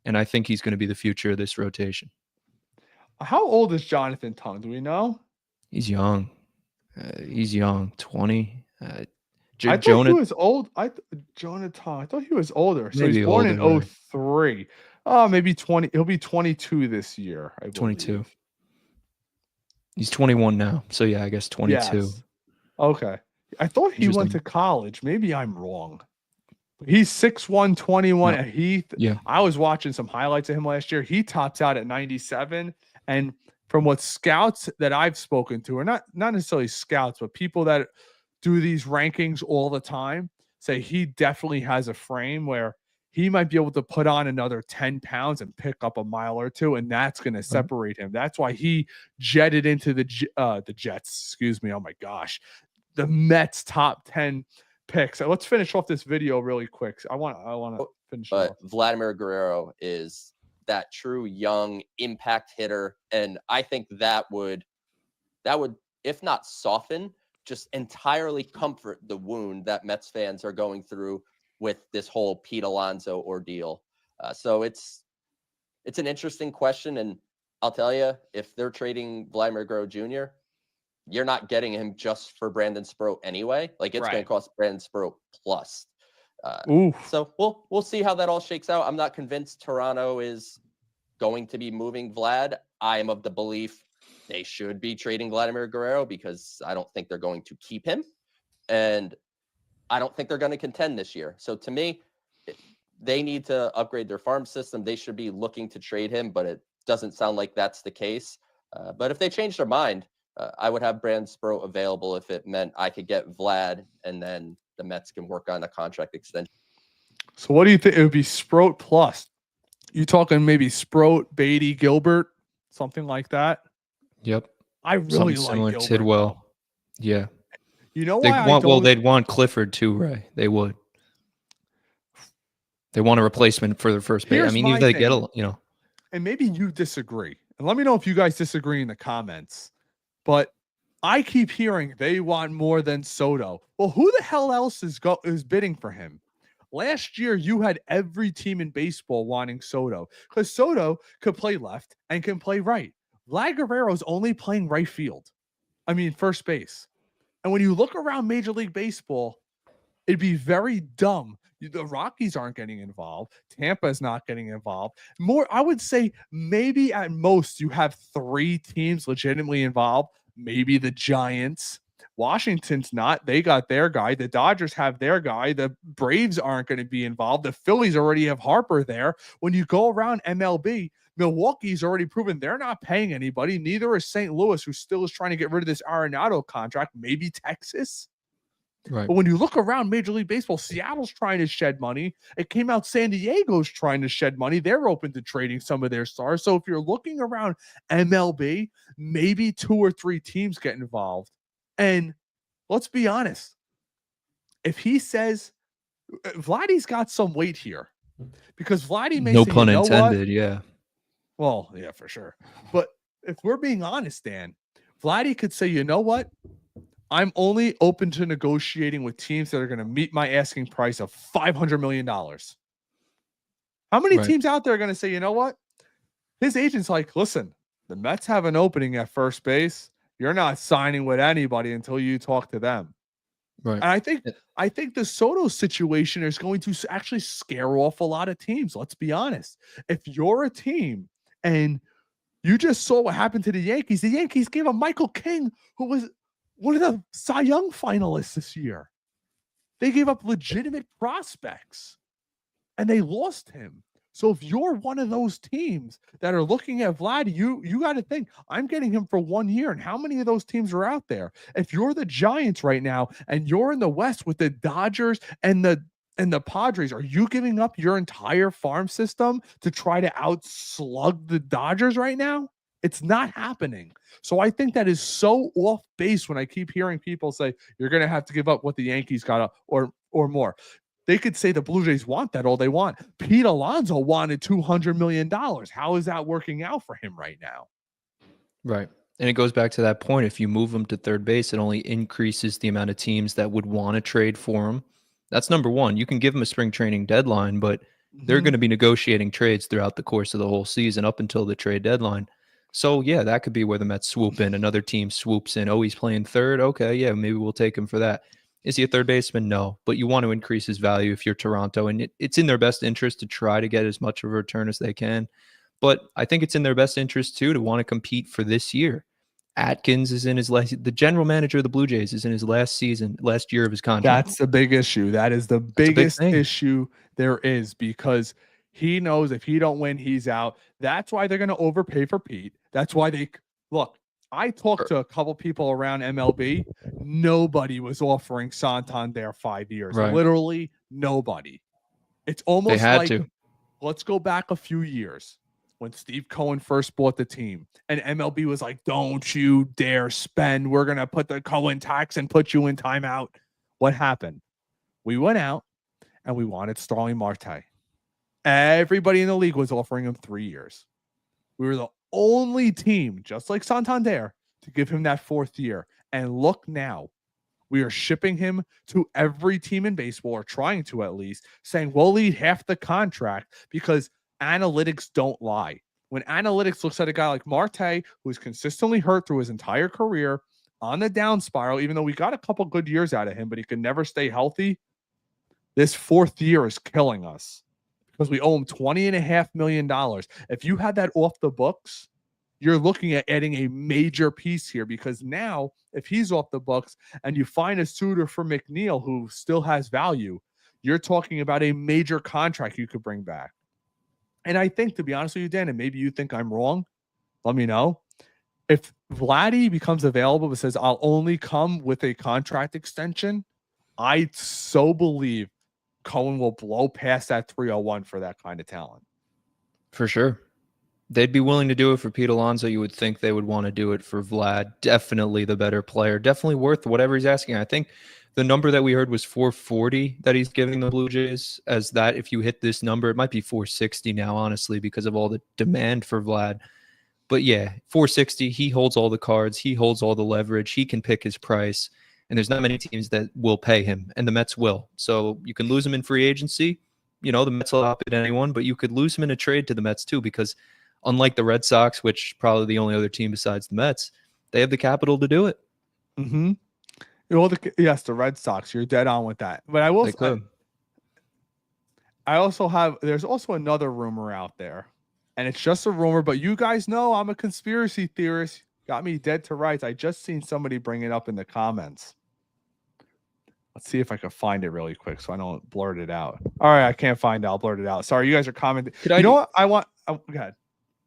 S2: And I think he's going to be the future of this rotation.
S1: How old is Jonathan Tongue? Do we know?
S2: He's young. 20.
S1: I thought he was old. Jonathan, I thought he was older. So he's born in 2003. Oh, maybe 20. He'll be 22 this year.
S2: 22. He's 21 now. So yeah, I guess 22.
S1: Yes. Okay. I thought he went to college. Maybe I'm wrong. He's 6'1", 21. No. I was watching some highlights of him last year. He tops out at 97. And from what scouts that I've spoken to, or not necessarily scouts, but people that do these rankings all the time, say he definitely has a frame where he might be able to put on another 10 pounds and pick up a mile or two, and that's going to separate him. That's why he jetted into the Jets. Excuse me. Oh my gosh, the Mets top 10 picks. So let's finish off this video really quick. I want to finish.
S6: But Vladimir Guerrero is that true young impact hitter, and I think that would, if not soften, just entirely comfort the wound that Mets fans are going through with this whole Pete Alonso ordeal. So it's an interesting question. And I'll tell you, if they're trading Vladimir Guerrero Jr., you're not getting him just for Brandon Sproat anyway. Like, it's going to cost Brandon Sproat plus. So we'll see how that all shakes out. I'm not convinced Toronto is going to be moving Vlad. I am of the belief they should be trading Vladimir Guerrero because I don't think they're going to keep him. And I don't think they're going to contend this year. So to me, they need to upgrade their farm system. They should be looking to trade him, but it doesn't sound like that's the case. But if they change their mind, I would have Brandon Sproat available if it meant I could get Vlad and then the Mets can work on a contract extension.
S1: So what do you think? It would be Sproat plus. You talking maybe Sproat, Beatty, Gilbert, something like that?
S2: Yep.
S1: I really
S2: Something
S1: like
S2: similar.
S1: Gilbert.
S2: Tidwell. Yeah.
S1: You know why?
S2: They'd want Clifford too, Ray. They would. They want a replacement for their first base. I mean, even they get
S1: and maybe you disagree. And let me know if you guys disagree in the comments. But I keep hearing they want more than Soto. Well, who the hell else is bidding for him? Last year, you had every team in baseball wanting Soto because Soto could play left and can play right. Vlad Guerrero's only playing right field. I mean, first base. And when you look around Major League Baseball, it'd be very dumb. The Rockies aren't getting involved. Tampa is not getting involved. More, I would say maybe at most you have 3 teams legitimately involved. Maybe the Giants. Washington's not. They got their guy. The Dodgers have their guy. The Braves aren't going to be involved. The Phillies already have Harper there. When you go around MLB, Milwaukee's already proven they're not paying anybody. Neither is St. Louis, who still is trying to get rid of this Arenado contract. Maybe Texas.
S2: Right.
S1: But when you look around Major League Baseball, Seattle's trying to shed money. It came out San Diego's trying to shed money. They're open to trading some of their stars. So if you're looking around MLB, maybe 2 or 3 teams get involved. And let's be honest. If he says Vladdy's got some weight here, because Vladdy may
S2: no
S1: say,
S2: pun
S1: you know
S2: intended,
S1: what?
S2: yeah.
S1: Well, yeah, for sure. But if we're being honest, Dan, Vladdy could say, you know what? I'm only open to negotiating with teams that are going to meet my asking price of $500 million. How many teams out there are going to say, you know what? His agent's like, listen, the Mets have an opening at first base. You're not signing with anybody until you talk to them.
S2: Right.
S1: And I think the Soto situation is going to actually scare off a lot of teams. Let's be honest. If you're a team and you just saw what happened to the Yankees gave up Michael King, who was one of the Cy Young finalists this year. They gave up legitimate prospects and they lost him. So if you're one of those teams that are looking at Vlad, you got to think, I'm getting him for 1 year. And how many of those teams are out there? If you're the Giants right now and you're in the West with the Dodgers and the Padres, are you giving up your entire farm system to try to outslug the Dodgers right now? It's not happening. So I think that is so off base when I keep hearing people say, you're going to have to give up what the Yankees got up or more. They could say the Blue Jays want that all they want. Pete Alonso wanted $200 million. How is that working out for him right now?
S2: Right. And it goes back to that point. If you move him to third base, it only increases the amount of teams that would want to trade for him. That's number one. You can give him a spring training deadline, but they're going to be negotiating trades throughout the course of the whole season up until the trade deadline. So, yeah, that could be where the Mets swoop in. Another team swoops in. Oh, he's playing third? Okay, yeah, maybe we'll take him for that. Is he a third baseman? No. But you want to increase his value if you're Toronto. And it's in their best interest to try to get as much of a return as they can. But I think it's in their best interest, too, to want to compete for this year. Atkins is in his last – the general manager of the Blue Jays is in his last year of his contract.
S1: That's the big issue. That is the biggest issue there is, because he knows if he don't win, he's out. That's why they're going to overpay for Pete. That's why they – look, I talked to a couple people around MLB. Nobody was offering Santander 5 years.
S2: Right.
S1: Literally nobody. It's
S2: They
S1: almost
S2: had
S1: like,
S2: to.
S1: let's go back a few years when Steve Cohen first bought the team and MLB was like, don't you dare spend. We're going to put the Cohen tax and put you in timeout. What happened? We went out and we wanted Starling Marte. Everybody in the league was offering him 3 years. We were the only team, just like Santander, to give him that 4th year. And look now, we are shipping him to every team in baseball, or trying to at least, saying we'll lead half the contract because analytics don't lie. When analytics looks at a guy like Marte, who's consistently hurt through his entire career, on the down spiral, even though we got a couple good years out of him, but he could never stay healthy, this 4th year is killing us because we owe him $20.5 million. If you had that off the books, you're looking at adding a major piece here, because now if he's off the books and you find a suitor for McNeil who still has value, you're talking about a major contract you could bring back. And I think, to be honest with you, Dan, and maybe you think I'm wrong, let me know. If Vladdy becomes available but says I'll only come with a contract extension, I so believe Cohen will blow past that 301 for that kind of talent.
S2: For sure. They'd be willing to do it for Pete Alonso. You would think they would want to do it for Vlad. Definitely the better player. Definitely worth whatever he's asking. I think the number that we heard was 440 that he's giving the Blue Jays, as that if you hit this number, it might be 460 now, honestly, because of all the demand for Vlad. But yeah, 460, he holds all the cards. He holds all the leverage. He can pick his price. And there's not many teams that will pay him, and the Mets will. So you can lose him in free agency. You know, the Mets will outbid anyone, but you could lose him in a trade to the Mets too, because unlike the Red Sox, which probably the only other team besides the Mets, they have the capital to do it.
S1: Mm-hmm. Well, yes, the Red Sox. You're dead on with that. But I will say, I also have, there's also another rumor out there, and it's just a rumor, but you guys know I'm a conspiracy theorist. Got me dead to rights. I just seen somebody bring it up in the comments. Let's see if I can find it really quick so I don't blurt it out. All right, I can't find it. I'll blurt it out. Sorry, you guys are commenting. You know what? I want. Go ahead.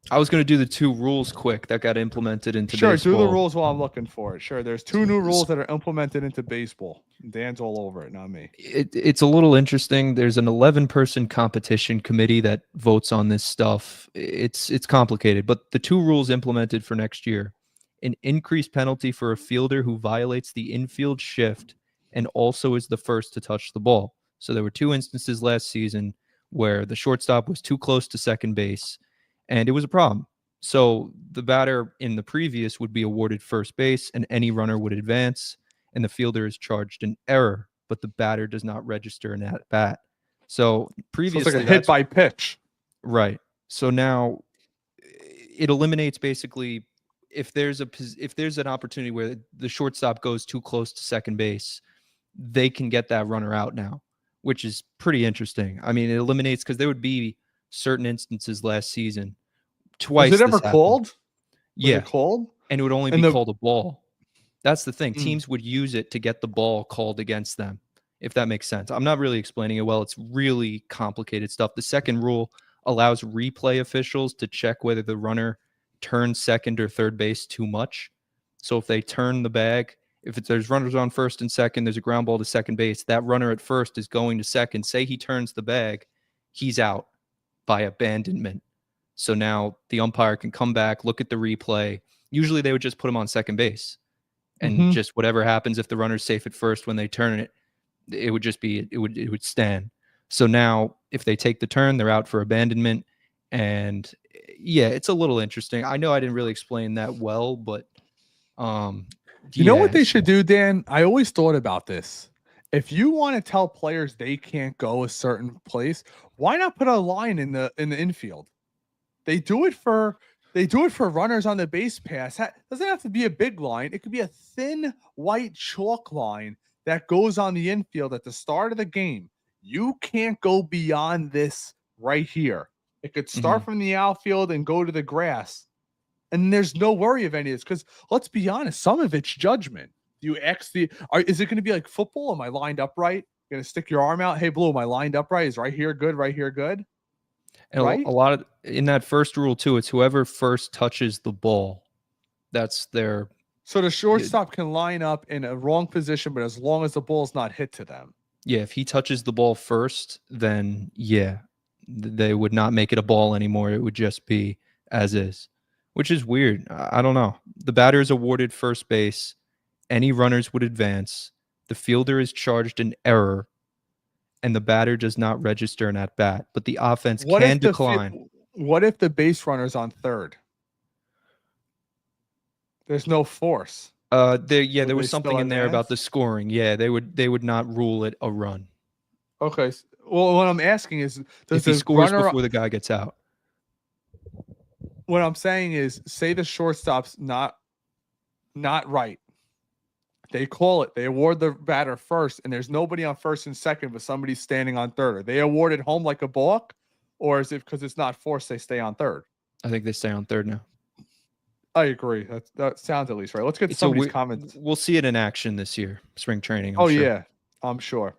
S2: I was going to do the 2 rules quick that got implemented into
S1: baseball.
S2: baseball.
S1: Do the rules while I'm looking for it. Sure, there's 2 new rules that are implemented into baseball. Dan's all over it, not me.
S2: It's a little interesting. There's an 11-person competition committee that votes on this stuff. It's complicated, but the 2 rules implemented for next year: an increased penalty for a fielder who violates the infield shift and also is the first to touch the ball. So there were 2 instances last season where the shortstop was too close to second base, and it was a problem. So the batter in the previous would be awarded first base, and any runner would advance, and the fielder is charged an error, but the batter does not register an at bat. So previously,
S1: so it's like a hit by pitch.
S2: Right. So now it eliminates basically if there's an opportunity where the shortstop goes too close to second base, they can get that runner out now, which is pretty interesting. I mean, it eliminates, because there would be certain instances last season. Twice.
S1: Was it ever called?
S2: Yeah.
S1: Called?
S2: And it would only be called a ball. That's the thing. Teams would use it to get the ball called against them, if that makes sense. I'm not really explaining it well. It's really complicated stuff. The second rule allows replay officials to check whether the runner turns second or third base too much. So if they turn the bag, there's runners on first and second, there's a ground ball to second base, that runner at first is going to second. Say he turns the bag, he's out by abandonment. So now the umpire can come back, look at the replay. Usually they would just put him on second base, and just whatever happens, if the runner's safe at first when they turn it, it would just be, it would stand. So now if they take the turn, they're out for abandonment. And yeah, it's a little interesting. I know I didn't really explain that well, but
S1: you know what they should do, Dan? I always thought about this. If you want to tell players they can't go a certain place, why not put a line in the infield? They do it for runners on the base pass. It doesn't have to be a big line. It could be a thin white chalk line that goes on the infield at the start of the game. You can't go beyond this right here. It could start from the outfield and go to the grass. And there's no worry of any of this, because let's be honest, some of it's judgment. You is it going to be like football? Am I lined up right? You're going to stick your arm out. Hey, Blue, am I lined up right? Is right here good? Right here good?
S2: And right? a lot of, in that first rule too, it's whoever first touches the ball. That's their.
S1: So the shortstop can line up in a wrong position, but as long as the ball's not hit to them.
S2: Yeah, if he touches the ball first, then yeah, they would not make it a ball anymore. It would just be as is, which is weird. I don't know. The batter is awarded first base. Any runners would advance. The fielder is charged an error, and the batter does not register an at bat. But the offense can decline.
S1: What if the base runner's on third? There's no force.
S2: There
S1: Would
S2: was
S1: they
S2: something
S1: still
S2: in there about the
S1: advance?
S2: scoring. Yeah, they would not rule it a run
S1: Okay. Well, what I'm asking is, does
S2: if he
S1: the
S2: scores
S1: runner?
S2: before the guy gets out.
S1: What I'm saying is, say the shortstop's not right. They call it. They award the batter first, and there's nobody on first and second, but somebody's standing on third. Are they awarded home like a balk, or is it because it's not forced they stay on third?
S2: I think they stay on third now.
S1: I agree. That sounds at least right. Let's get to
S2: So
S1: somebody's comments.
S2: we'll see it in action this year, spring training. I'm
S1: Oh
S2: sure.
S1: yeah, I'm sure.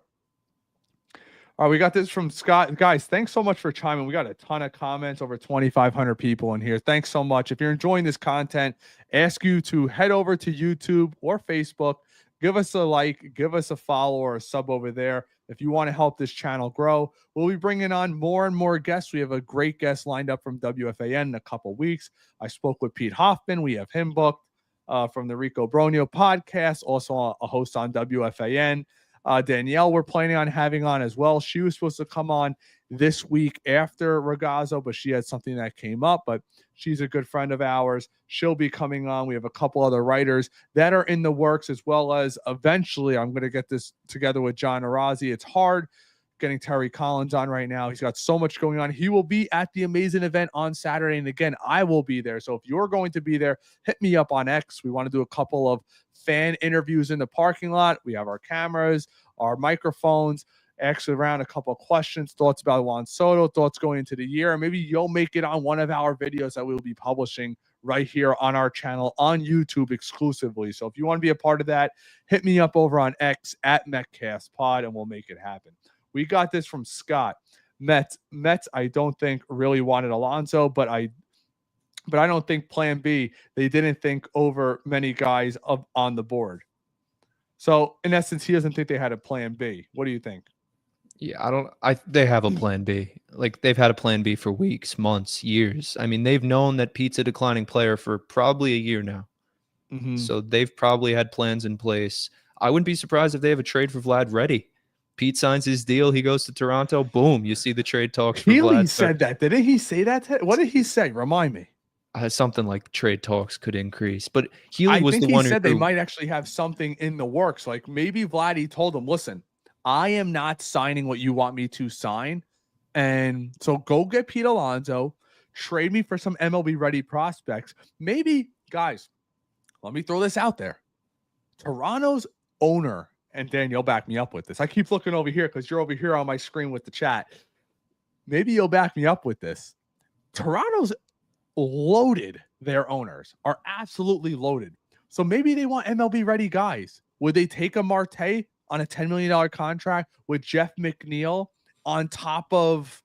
S1: All right, we got this from Scott. Guys, thanks so much for chiming. We got a ton of comments, over 2,500 people in here. Thanks so much. If you're enjoying this content, ask you to head over to YouTube or Facebook. Give us a like, give us a follow or a sub over there. If you want to help this channel grow, we'll be bringing on more and more guests. We have a great guest lined up from WFAN in a couple weeks. I spoke with Pete Hoffman. We have him booked from the Rico Bronio podcast, also a host on WFAN. Danielle, we're planning on having on as well. She was supposed to come on this week after Ragazzo, but she had something that came up. But she's a good friend of ours. She'll be coming on. We have a couple other writers that are in the works, as well as eventually I'm going to get this together with John Arazi. It's hard getting Terry Collins on right now. He's got so much going on. He will be at the amazing event on Saturday. And again, I will be there. So if you're going to be there, hit me up on X. We want to do a couple of fan interviews in the parking lot. We have our cameras, our microphones, ask around a couple of questions, thoughts about Juan Soto, thoughts going into the year. And maybe you'll make it on one of our videos that we'll be publishing right here on our channel on YouTube exclusively. So if you want to be a part of that, hit me up over on X at MetcastPod and we'll make it happen. We got this from Scott. Mets, I don't think really wanted Alonso, but I don't think plan B, they didn't think over many guys up on the board. So in essence, he doesn't think they had a plan B. What do you think?
S2: Yeah, they have a plan B. Like they've had a plan B for weeks, months, years. I mean, they've known that Pete's a declining player for probably a year now.
S1: Mm-hmm.
S2: So they've probably had plans in place. I wouldn't be surprised if they have a trade for Vlad ready. Pete signs his deal. He goes to Toronto. Boom. You see the trade talks.
S1: Healy said that. Didn't he say that? What did he say? Remind me.
S2: Something like trade talks could increase. But Healy was the one who
S1: said they might actually have something in the works. Like maybe Vladdy told him, listen, I am not signing what you want me to sign. And so go get Pete Alonso, trade me for some MLB ready prospects. Maybe, guys, let me throw this out there. Toronto's owner, and Dan, you'll back me up with this. I keep looking over here because you're over here on my screen with the chat. Maybe you'll back me up with this. Toronto's loaded. Their owners are absolutely loaded. So maybe they want MLB ready guys. Would they take a Marte on a $10 million contract with Jeff McNeil on top of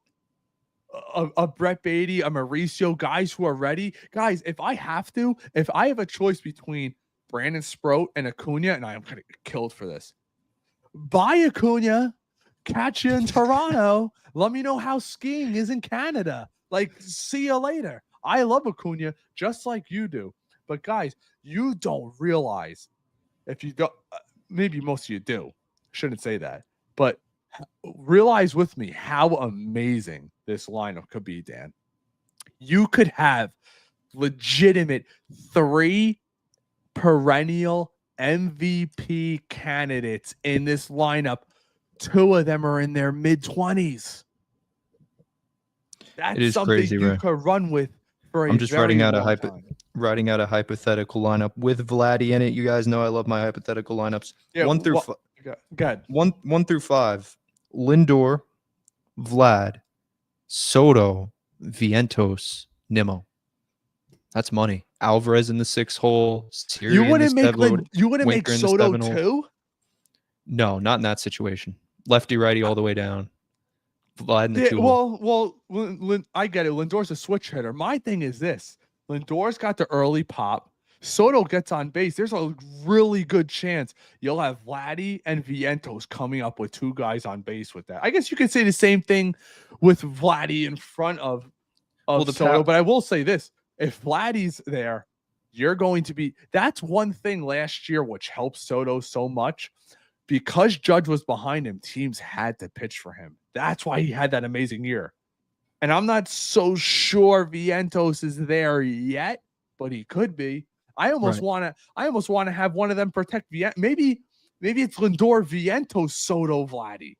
S1: a Brett Beatty, a Mauricio, guys who are ready? Guys, if I have a choice between Brandon Sproat and Acuna, and I am going to get killed for this, buy Acuna, catch you in Toronto. Let me know how skiing is in Canada. Like, see you later. I love Acuna just like you do. But guys, you don't realize, if you don't, maybe most of you do, shouldn't say that, but realize with me how amazing this lineup could be, Dan. You could have legitimate 3 perennial MVP candidates in this lineup. 2 of them are in their mid-20s. That's something
S2: crazy,
S1: you
S2: right?
S1: could run with for
S2: I'm just writing out a hypothetical lineup with Vladdy in it. You guys know I love my hypothetical lineups.
S1: Yeah,
S2: 1 through
S1: good.
S2: 1 through 5. Lindor, Vlad, Soto, Vientos, Nimmo. That's money. Alvarez in the 6 hole. Siri
S1: You
S2: in
S1: wouldn't
S2: the
S1: make
S2: 7 hole,
S1: you wouldn't make
S2: Winker in the
S1: Soto
S2: 7 hole.
S1: 2?
S2: No, not in that situation. Lefty righty all the way down. Vlad in the 2 hole.
S1: Well, I get it. Lindor's a switch hitter. My thing is this. Lindor's got the early pop. Soto gets on base, there's a really good chance you'll have Vladdy and Vientos coming up with 2 guys on base with that. I guess you could say the same thing with Vladdy in front of
S2: Well, the
S1: Soto, but I will say this: if Vladdy's there, you're going to be. That's one thing last year which helped Soto so much because Judge was behind him. Teams had to pitch for him. That's why he had that amazing year. And I'm not so sure Vientos is there yet, but he could be. I almost want to have one of them protect Vientos. Maybe it's Lindor, Vientos, Soto, Vladdy.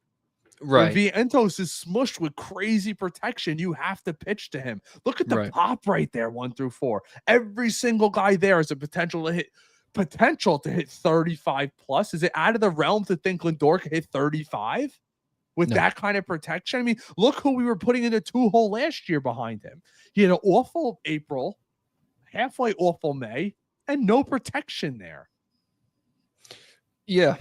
S2: Right.
S1: When Vientos is smushed with crazy protection, you have to pitch to him. Look at the pop right there, 1 through 4. Every single guy there has a potential to hit 35 plus. Is it out of the realm to think Lindor can hit 35 with that kind of protection? I mean, look who we were putting in the 2-hole last year behind him. He had an awful April, halfway awful May, and no protection there.
S2: Yeah.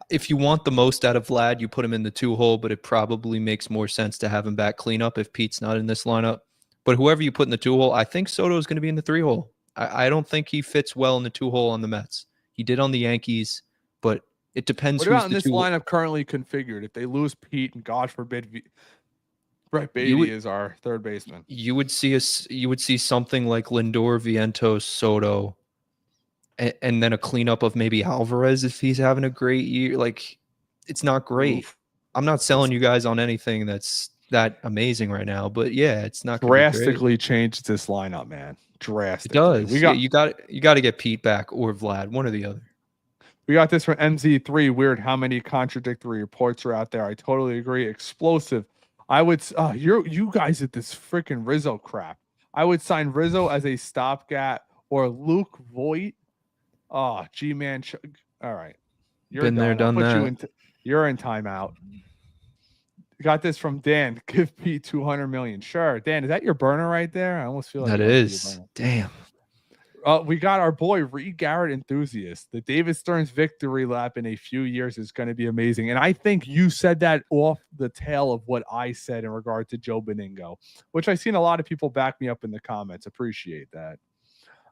S2: If you want the most out of Vlad, you put him in the 2-hole, but it probably makes more sense to have him back cleanup if Pete's not in this lineup. But whoever you put in the 2-hole, I think Soto is going to be in the 3-hole. I don't think he fits well in the 2-hole on the Mets. He did on the Yankees, but it depends.
S1: What about in this lineup currently configured? If they lose Pete and God forbid Brett Beatty is our third baseman,
S2: you would see something like Lindor, Vientos, Soto, and then a cleanup of maybe Alvarez if he's having a great year. Like, it's not great.
S1: Oof.
S2: I'm not selling you guys on anything that's that amazing right now, but yeah, it's not
S1: drastically changed this lineup, man. Drastically.
S2: It does. You got to get Pete back or Vlad, one or the other.
S1: We got this from MZ3. Weird how many contradictory reports are out there. I totally agree. Explosive. I would you guys at this freaking Rizzo crap. I would sign Rizzo as a stopgap or Luke Voigt. Oh, G-man. All right. You're
S2: been there, done that.
S1: You're in timeout. Got this from Dan. Give Pete 200 million. Sure. Dan, is that your burner right there? I almost feel like
S2: that is. Damn.
S1: We got our boy Reed Garrett enthusiast. The David Stearns victory lap in a few years is going to be amazing. And I think you said that off the tail of what I said in regard to Joe Beningo, which I've seen a lot of people back me up in the comments. Appreciate that.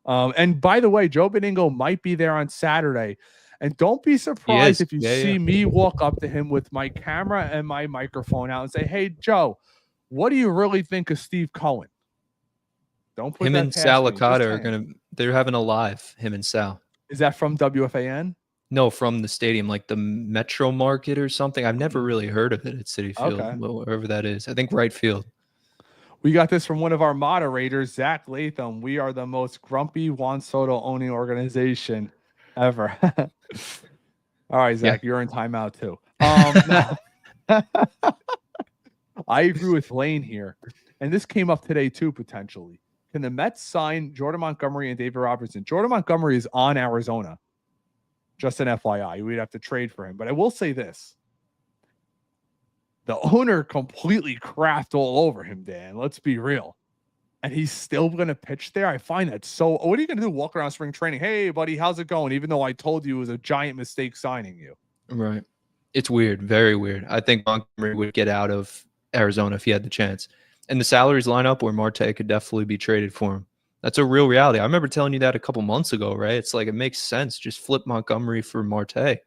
S1: And by the way, Joe Beningo might be there on Saturday. And don't be surprised if you see me walk up to him with my camera and my microphone out and say, "Hey, Joe, what do you really think of Steve Cohen?" Don't put
S2: him
S1: that
S2: and
S1: past
S2: Sal
S1: me.
S2: Licata they're having a live, him and Sal.
S1: Is that from WFAN?
S2: No, from the stadium, like the Metro Market or something. I've never really heard of it at Citi Field, wherever that is. I think right field.
S1: We got this from one of our moderators, Zach Latham. We are the most grumpy Juan Soto owning organization ever. All right, Zach, you're in timeout too. I agree with Lane here. And this came up today too, potentially. Can the Mets sign Jordan Montgomery and David Robertson? Jordan Montgomery is on Arizona. Just an FYI. We'd have to trade for him. But I will say this. The owner completely crapped all over him, Dan. Let's be real. And he's still going to pitch there? I find that so... What are you going to do? Walk around spring training? Hey, buddy, how's it going? Even though I told you it was a giant mistake signing you.
S2: Right. It's weird. Very weird. I think Montgomery would get out of Arizona if he had the chance. And the salaries line up where Marte could definitely be traded for him. That's a real reality. I remember telling you that a couple months ago, right? It's like it makes sense. Just flip Montgomery for Marte.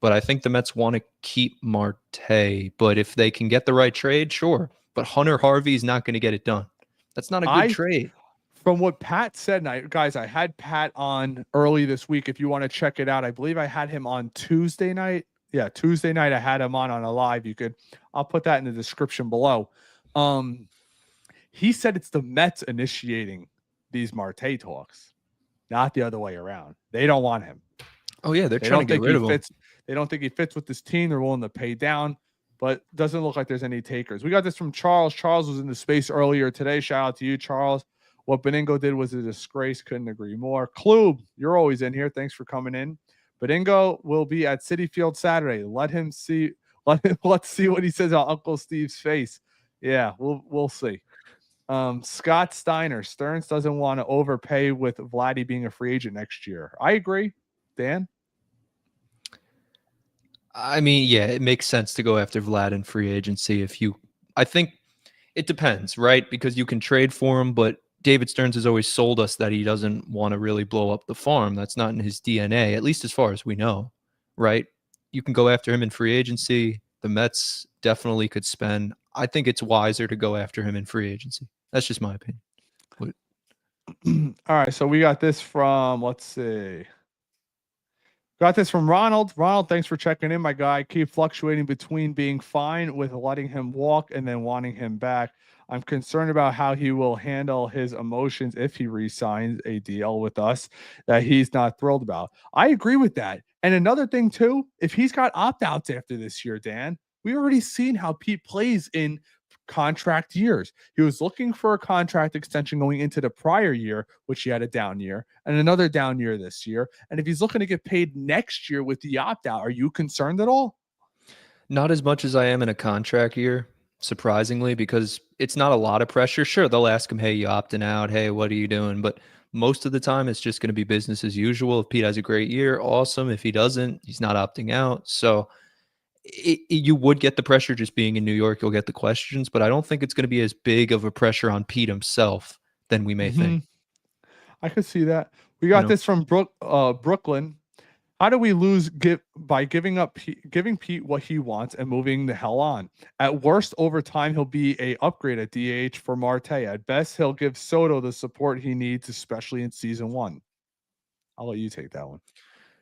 S2: But I think the Mets want to keep Marte. But if they can get the right trade, sure. But Hunter Harvey is not going to get it done. That's not a good trade.
S1: From what Pat said, guys, I had Pat on early this week. If you want to check it out, I believe I had him on Tuesday night. Yeah, Tuesday night I had him on a live. I'll put that in the description below. He said it's the Mets initiating these Marte talks, not the other way around. They don't want him.
S2: Oh yeah, they're trying to get rid of him.
S1: They don't think he fits with this team. They're willing to pay down, but doesn't look like there's any takers. We got this from Charles. Charles was in the space earlier today. Shout out to you, Charles. What Beningo did was a disgrace. Couldn't agree more. Klub, you're always in here. Thanks for coming in. Beningo will be at Citi Field Saturday. Let's see what he says on Uncle Steve's face. Yeah, we'll see. Scott Steiner, Stearns doesn't want to overpay with Vladdy being a free agent next year. I agree. Dan?
S2: I mean, yeah, it makes sense to go after Vlad in free agency I think it depends, right? Because you can trade for him, but David Stearns has always sold us that he doesn't want to really blow up the farm. That's not in his DNA, at least as far as we know, right? You can go after him in free agency. The Mets definitely could spend. I think it's wiser to go after him in free agency. That's just my opinion.
S1: All right, so we got this from, let's see. Got this from Ronald. Ronald, thanks for checking in, my guy. Keep fluctuating between being fine with letting him walk and then wanting him back. I'm concerned about how he will handle his emotions if he re-signs a deal with us that he's not thrilled about. I agree with that. And another thing, too, if he's got opt-outs after this year, Dan, we already seen how Pete plays in contract years. He was looking for a contract extension going into the prior year, which he had a down year, and another down year this year. And if he's looking to get paid next year with the opt-out, are you concerned at all?
S2: Not as much as I am in a contract year, surprisingly, because it's not a lot of pressure. Sure, they'll ask him, hey, you opting out? Hey, what are you doing? But most of the time, it's just going to be business as usual. If Pete has a great year, awesome. If he doesn't, he's not opting out. So you would get the pressure just being in New York. You'll get the questions, but I don't think it's going to be as big of a pressure on Pete himself than we may think.
S1: I could see that. We got this from Brooklyn. How do we lose by giving Pete what he wants and moving the hell on? At worst, over time, he'll be a upgrade at DH for Marte. At best, he'll give Soto the support he needs, especially in season 1. I'll let you take that one.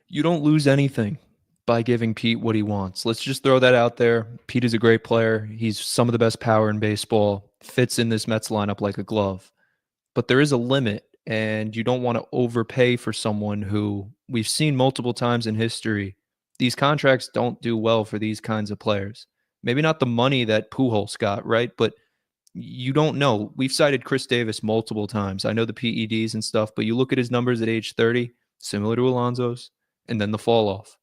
S2: You don't lose anything by giving Pete what he wants. Let's just throw that out there. Pete is a great player. He's some of the best power in baseball, fits in this Mets lineup like a glove. But there is a limit, and you don't want to overpay for someone who we've seen multiple times in history. These contracts don't do well for these kinds of players. Maybe not the money that Pujols got, right? But you don't know. We've cited Chris Davis multiple times. I know the PEDs and stuff, but you look at his numbers at age 30, similar to Alonso's, and then the fall off.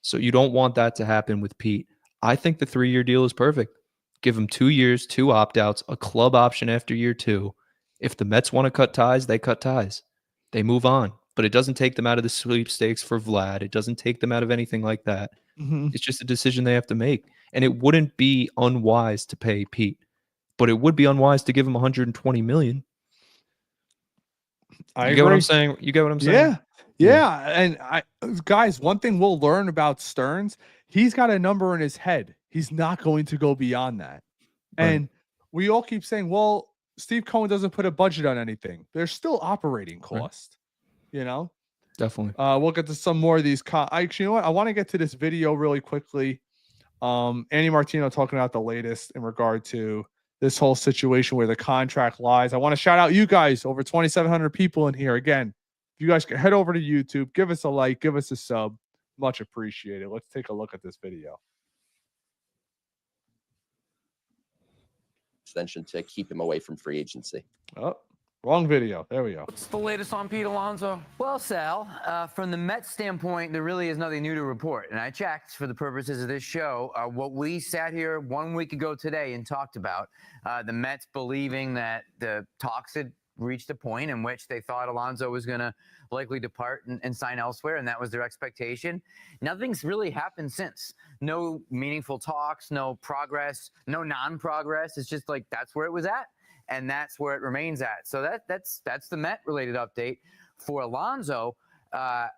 S2: So you don't want that to happen with Pete. I think the 3-year deal is perfect. Give him 2 years, 2 opt-outs, a club option after year 2. If the Mets want to cut ties, they cut ties. They move on. But it doesn't take them out of the sweepstakes for Vlad. It doesn't take them out of anything like that. It's just a decision they have to make. And it wouldn't be unwise to pay Pete. But it would be unwise to give him $120 million. You get what I'm saying? You get what I'm saying?
S1: Yeah. And guys, one thing we'll learn about Stearns, he's got a number in his head. He's not going to go beyond that.
S2: Right.
S1: And we all keep saying, well, Steve Cohen doesn't put a budget on anything. There's still operating cost, you know?
S2: Definitely.
S1: We'll get to some more of these. Actually, you know what? I want to get to this video really quickly. Andy Martino talking about the latest in regard to this whole situation where the contract lies. I want to shout out you guys, over 2,700 people in here. Again, if you guys can head over to YouTube, give us a like, give us a sub. Much appreciated. Let's take a look at this video.
S6: Extension to keep him away from free agency.
S1: Oh, wrong video. There we go.
S3: What's the latest on Pete Alonso? Well, Sal, from the Mets standpoint, there really is nothing new to report. And I checked for the purposes of this show what we sat here 1 week ago today and talked about. The Mets believing that the talks had reached a point in which they thought Alonso was going to likely depart and sign elsewhere, and that was their expectation. Nothing's really happened since. No meaningful talks, no progress, no non-progress. It's just like that's where it was at, and that's where it remains at. So that's the Met-related update. For Alonso, I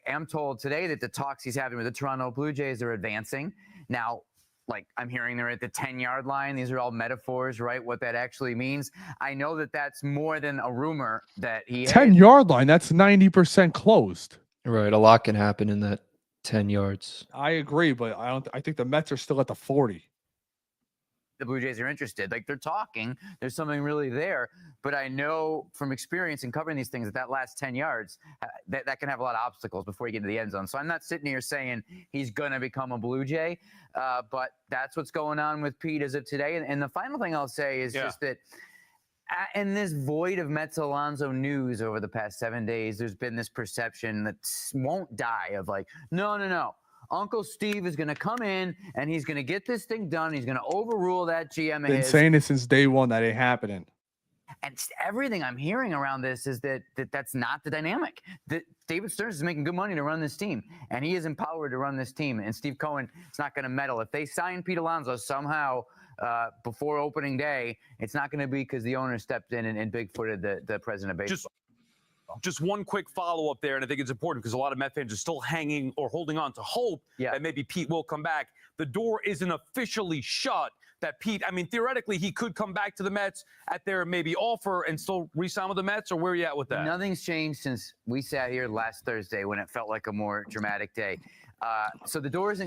S3: am told today that the talks he's having with the Toronto Blue Jays are advancing. Now, like I'm hearing they're at the 10-yard line. These are all metaphors, right? What that actually means. I know that that's more than a rumor that he
S1: 10-yard line. That's 90% closed.
S2: Right. A lot can happen in that 10 yards.
S1: I agree, but I think the Mets are still at the 40.
S3: The Blue Jays are interested. Like they're talking. There's something really there. But I know from experience in covering these things that last 10 yards, that can have a lot of obstacles before you get into the end zone. So I'm not sitting here saying he's going to become a Blue Jay. But that's what's going on with Pete as of today. And the final thing I'll say is just that in this void of Mets Alonso news over the past 7 days, there's been this perception that won't die of like, no. Uncle Steve is going to come in and he's going to get this thing done. He's going to overrule that GM.
S1: Been saying it since day one that ain't happening.
S3: And everything I'm hearing around this is that's not the dynamic. That David Stearns is making good money to run this team, and he is empowered to run this team. And Steve Cohen is not going to meddle. If they sign Pete Alonso somehow, before opening day, it's not going to be because the owner stepped in and bigfooted the president of baseball.
S4: Just one quick follow-up there, and I think it's important because a lot of Met fans are still hanging or holding on to hope that maybe Pete will come back. The door isn't officially shut that Pete, I mean, theoretically, he could come back to the Mets at their maybe offer and still re-sign with the Mets, or where are you at with that?
S3: Nothing's changed since we sat here last Thursday when it felt like a more dramatic day. So the door's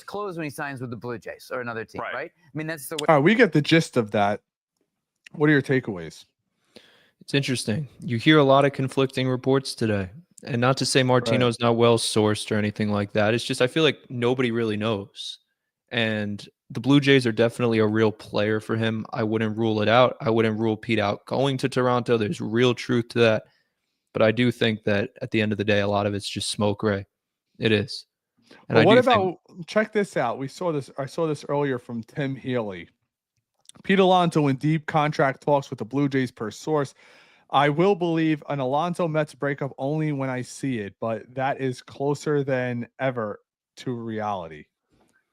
S3: closed when he signs with the Blue Jays or another team, right? I mean, that's the way.
S1: All right, we get the gist of that. What are your takeaways?
S2: It's interesting. You hear a lot of conflicting reports today. And not to say Martino's not well sourced or anything like that. It's just I feel like nobody really knows. And the Blue Jays are definitely a real player for him. I wouldn't rule it out. I wouldn't rule Pete out going to Toronto. There's real truth to that. But I do think that at the end of the day, a lot of it's just smoke, Ray. It is. And
S1: what about, check this out. I saw this earlier from Tim Healy. Pete Alonso in deep contract talks with the Blue Jays per source. I will believe an Alonso Mets breakup only when I see it, but that is closer than ever to reality.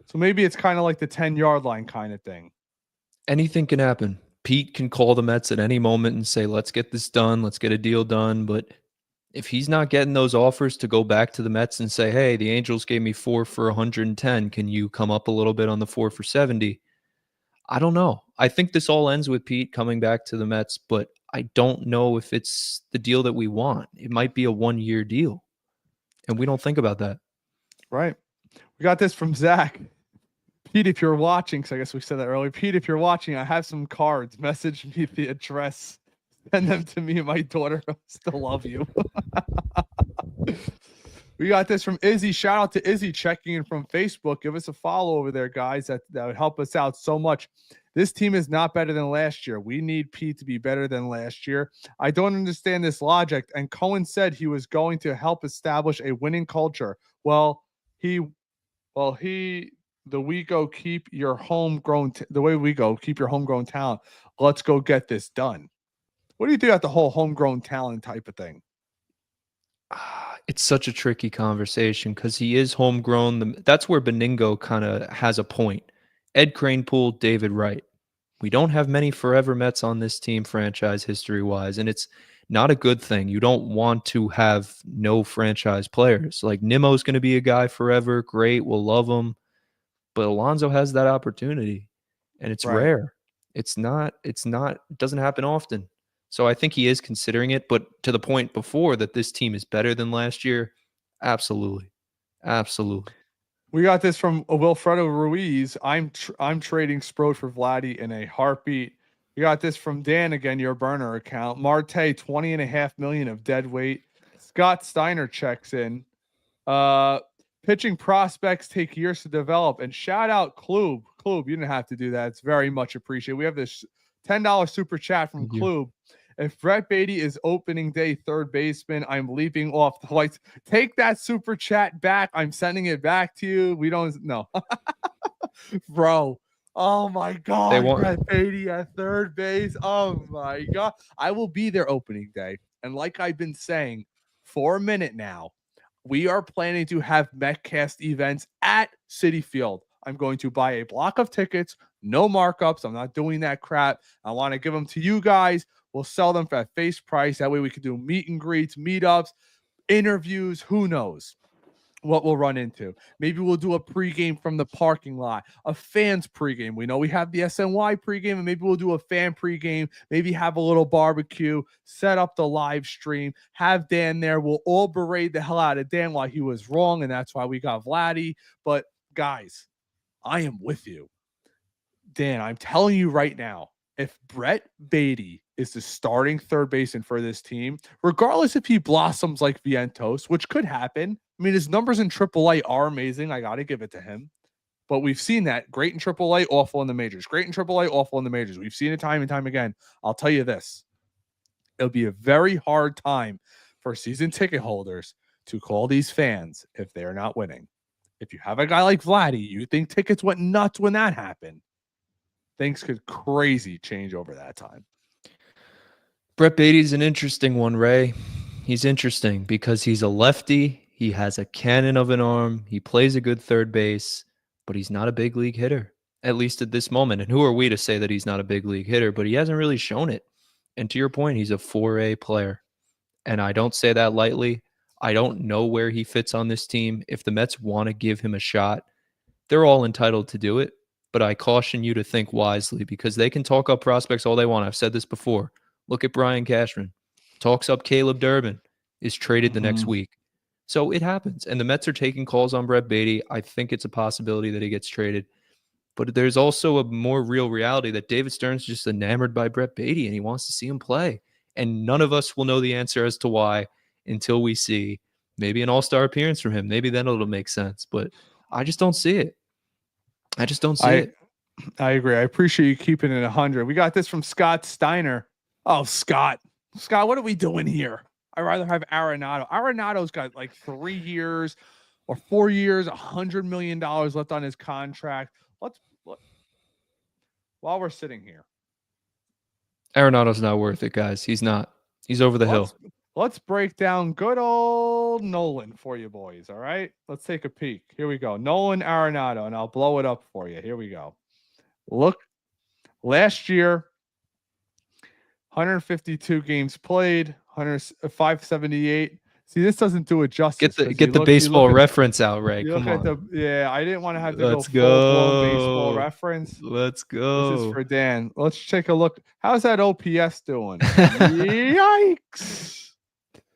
S1: So maybe it's kind of like the 10-yard line kind of thing.
S2: Anything can happen. Pete can call the Mets at any moment and say, let's get this done. Let's get a deal done. But if he's not getting those offers to go back to the Mets and say, hey, the Angels gave me 4 for 110. Can you come up a little bit on the 4 for 70? I don't know. I think this all ends with Pete coming back to the Mets, but I don't know if it's the deal that we want. It might be a 1-year deal, and we don't think about that.
S1: Right. We got this from Zach. Pete, if you're watching, because I guess we said that earlier. Pete, if you're watching, I have some cards. Message me the address. Send them to me and my daughter. I still love you. We got this from Izzy. Shout out to Izzy checking in from Facebook. Give us a follow over there, guys. That would help us out so much. This team is not better than last year. We need Pete to be better than last year. I don't understand this logic. And Cohen said he was going to help establish a winning culture. The way we go, keep your homegrown talent. Let's go get this done. What do you do at the whole homegrown talent type of thing?
S2: It's such a tricky conversation because he is homegrown. That's where Beningo kind of has a point. Ed Kranepool, David Wright. We don't have many forever Mets on this team franchise history-wise, and it's not a good thing. You don't want to have no franchise players. Like Nimmo's going to be a guy forever. Great, we'll love him. But Alonso has that opportunity, and it's rare. It doesn't happen often. So I think he is considering it, but to the point before that this team is better than last year, absolutely. Absolutely.
S1: We got this from Wilfredo Ruiz. I'm trading Sprode for Vladdy in a heartbeat. We got this from Dan again, your burner account. Marte, $20.5 million of dead weight. Scott Steiner checks in. Pitching prospects take years to develop. And shout out Klub. Klub, you didn't have to do that. It's very much appreciated. We have this $10 super chat from Klub. If Brett Beatty is opening day third baseman, I'm leaping off the lights. Take that super chat back. I'm sending it back to you. We don't know. Bro. Oh my God. Brett Beatty at third base. Oh my God. I will be there opening day. And like I've been saying for a minute now, we are planning to have Metcast events at Citi Field. I'm going to buy a block of tickets, no markups. I'm not doing that crap. I want to give them to you guys. We'll sell them for a face price. That way we can do meet and greets, meetups, interviews. Who knows what we'll run into? Maybe we'll do a pregame from the parking lot, a fans pregame. We know we have the SNY pregame, and maybe we'll do a fan pregame. Maybe have a little barbecue, set up the live stream, have Dan there. We'll all berate the hell out of Dan while he was wrong, and that's why we got Vladdy. But guys, I am with you. Dan, I'm telling you right now, if Brett Beatty is the starting third baseman for this team, regardless if he blossoms like Vientos, which could happen. I mean, his numbers in AAA are amazing. I got to give it to him. But we've seen that. Great in AAA, awful in the majors. Great in AAA, awful in the majors. We've seen it time and time again. I'll tell you this. It'll be a very hard time for season ticket holders to call these fans if they're not winning. If you have a guy like Vladdy, you think tickets went nuts when that happened. Things could crazy change over that time.
S2: Brett Beatty's an interesting one, Ray. He's interesting because he's a lefty. He has a cannon of an arm. He plays a good third base, but he's not a big league hitter. at least at this moment. And who are we to say that he's not a big league hitter? But he hasn't really shown it. And to your point, he's a 4A player. And I don't say that lightly. I don't know where he fits on this team. If the Mets want to give him a shot, they're all entitled to do it. But I caution you to think wisely, because they can talk up prospects all they want. I've said this before. Look at Brian Cashman. Talks up Caleb Durbin, is traded the next week. So it happens. And the Mets are taking calls on Brett Beatty. I think it's a possibility that he gets traded. But there's also a more real reality that David Stern's just enamored by Brett Beatty and he wants to see him play. And none of us will know the answer as to why until we see maybe an all-star appearance from him. Maybe then it'll make sense. But I just don't see it. I just don't see it.
S1: I agree. I appreciate you keeping it 100. We got this from Scott Steiner. Oh, Scott, what are we doing here? I'd rather have Arenado. Arenado's got like 3 years or 4 years, $100 million left on his contract. While we're sitting here,
S2: Arenado's not worth it, guys. He's not. He's over the hill.
S1: Let's break down good old Nolan for you boys. All right, let's take a peek. Here we go. Nolan Arenado, and I'll blow it up for you. Here we go. Look, last year, 152 games played, 578. See, this doesn't do it justice.
S2: Get the baseball reference out, Ray. Come on.
S1: I didn't want to have to
S2: Let's
S1: go full-blown baseball reference.
S2: Let's go.
S1: This is for Dan. Let's take a look. How's that OPS doing? Yikes.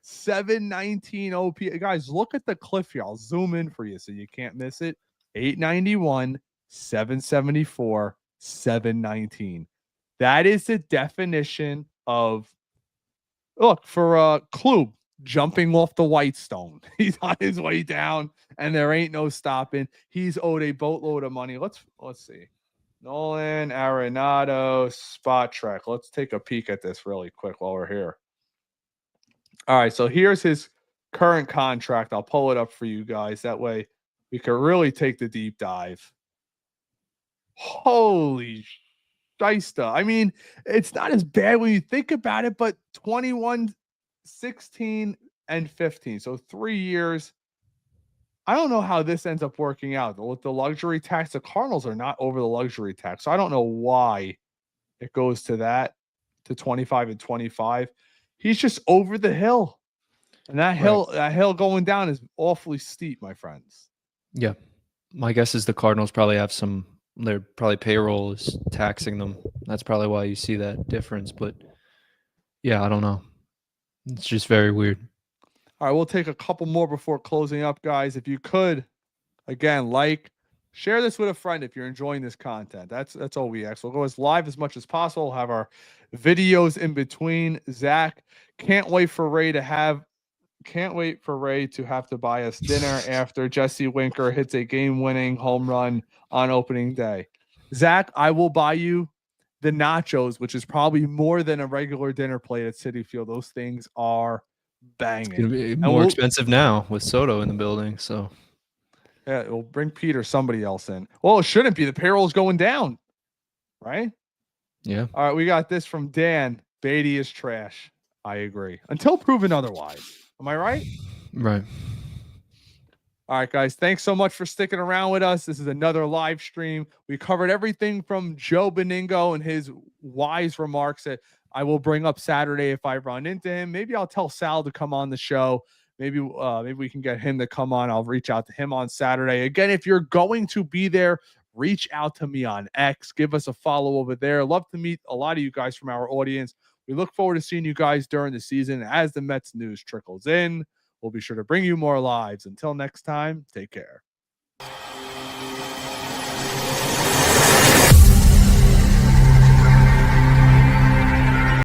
S1: 719 OPS. Guys, look at the cliff here. I'll zoom in for you so you can't miss it. 891, 774, 719. That is the definition of, look, for Klub jumping off the Whitestone. He's on his way down, and there ain't no stopping. He's owed a boatload of money. Let's see. Nolan Arenado spot track. Let's take a peek at this really quick while we're here. All right, so here's his current contract. I'll pull it up for you guys. That way we can really take the deep dive. Holy Shysta. I mean, it's not as bad when you think about it, but 21, 16, and 15. So 3 years. I don't know how this ends up working out. With the luxury tax, the Cardinals are not over the luxury tax. So I don't know why it goes to that, to 25 and 25. He's just over the hill. And that hill going down is awfully steep, my friends.
S2: Yeah. My guess is the Cardinals probably have their payroll is taxing them. That's probably why you see that difference. But yeah, I don't know. It's just very weird.
S1: All right, we'll take a couple more before closing up, guys. If you could, again, share this with a friend if you're enjoying this content. That's all we ask. We'll go as live as much as possible. We'll have our videos in between. Zach, can't wait for Ray to have to buy us dinner after Jesse Winker hits a game-winning home run on opening day. Zach, I will buy you the nachos, which is probably more than a regular dinner plate at Citi Field. Those things are banging.
S2: It's gonna be more expensive now with Soto in the building. So
S1: yeah, it'll bring Pete or somebody else in. Well, it shouldn't be. The payroll's going down, right?
S2: Yeah.
S1: All right, we got this from Dan. Beatty is trash. I agree. Until proven otherwise. Am I right?
S2: Right.
S1: All right, guys. Thanks so much for sticking around with us. This is another live stream. We covered everything from Joe Beningo and his wise remarks that I will bring up Saturday if I run into him. Maybe I'll tell Sal to come on the show. Maybe we can get him to come on. I'll reach out to him on Saturday. Again, if you're going to be there, reach out to me on X. Give us a follow over there. Love to meet a lot of you guys from our audience. We look forward to seeing you guys during the season as the Mets news trickles in. We'll be sure to bring you more lives. Until next time, take care.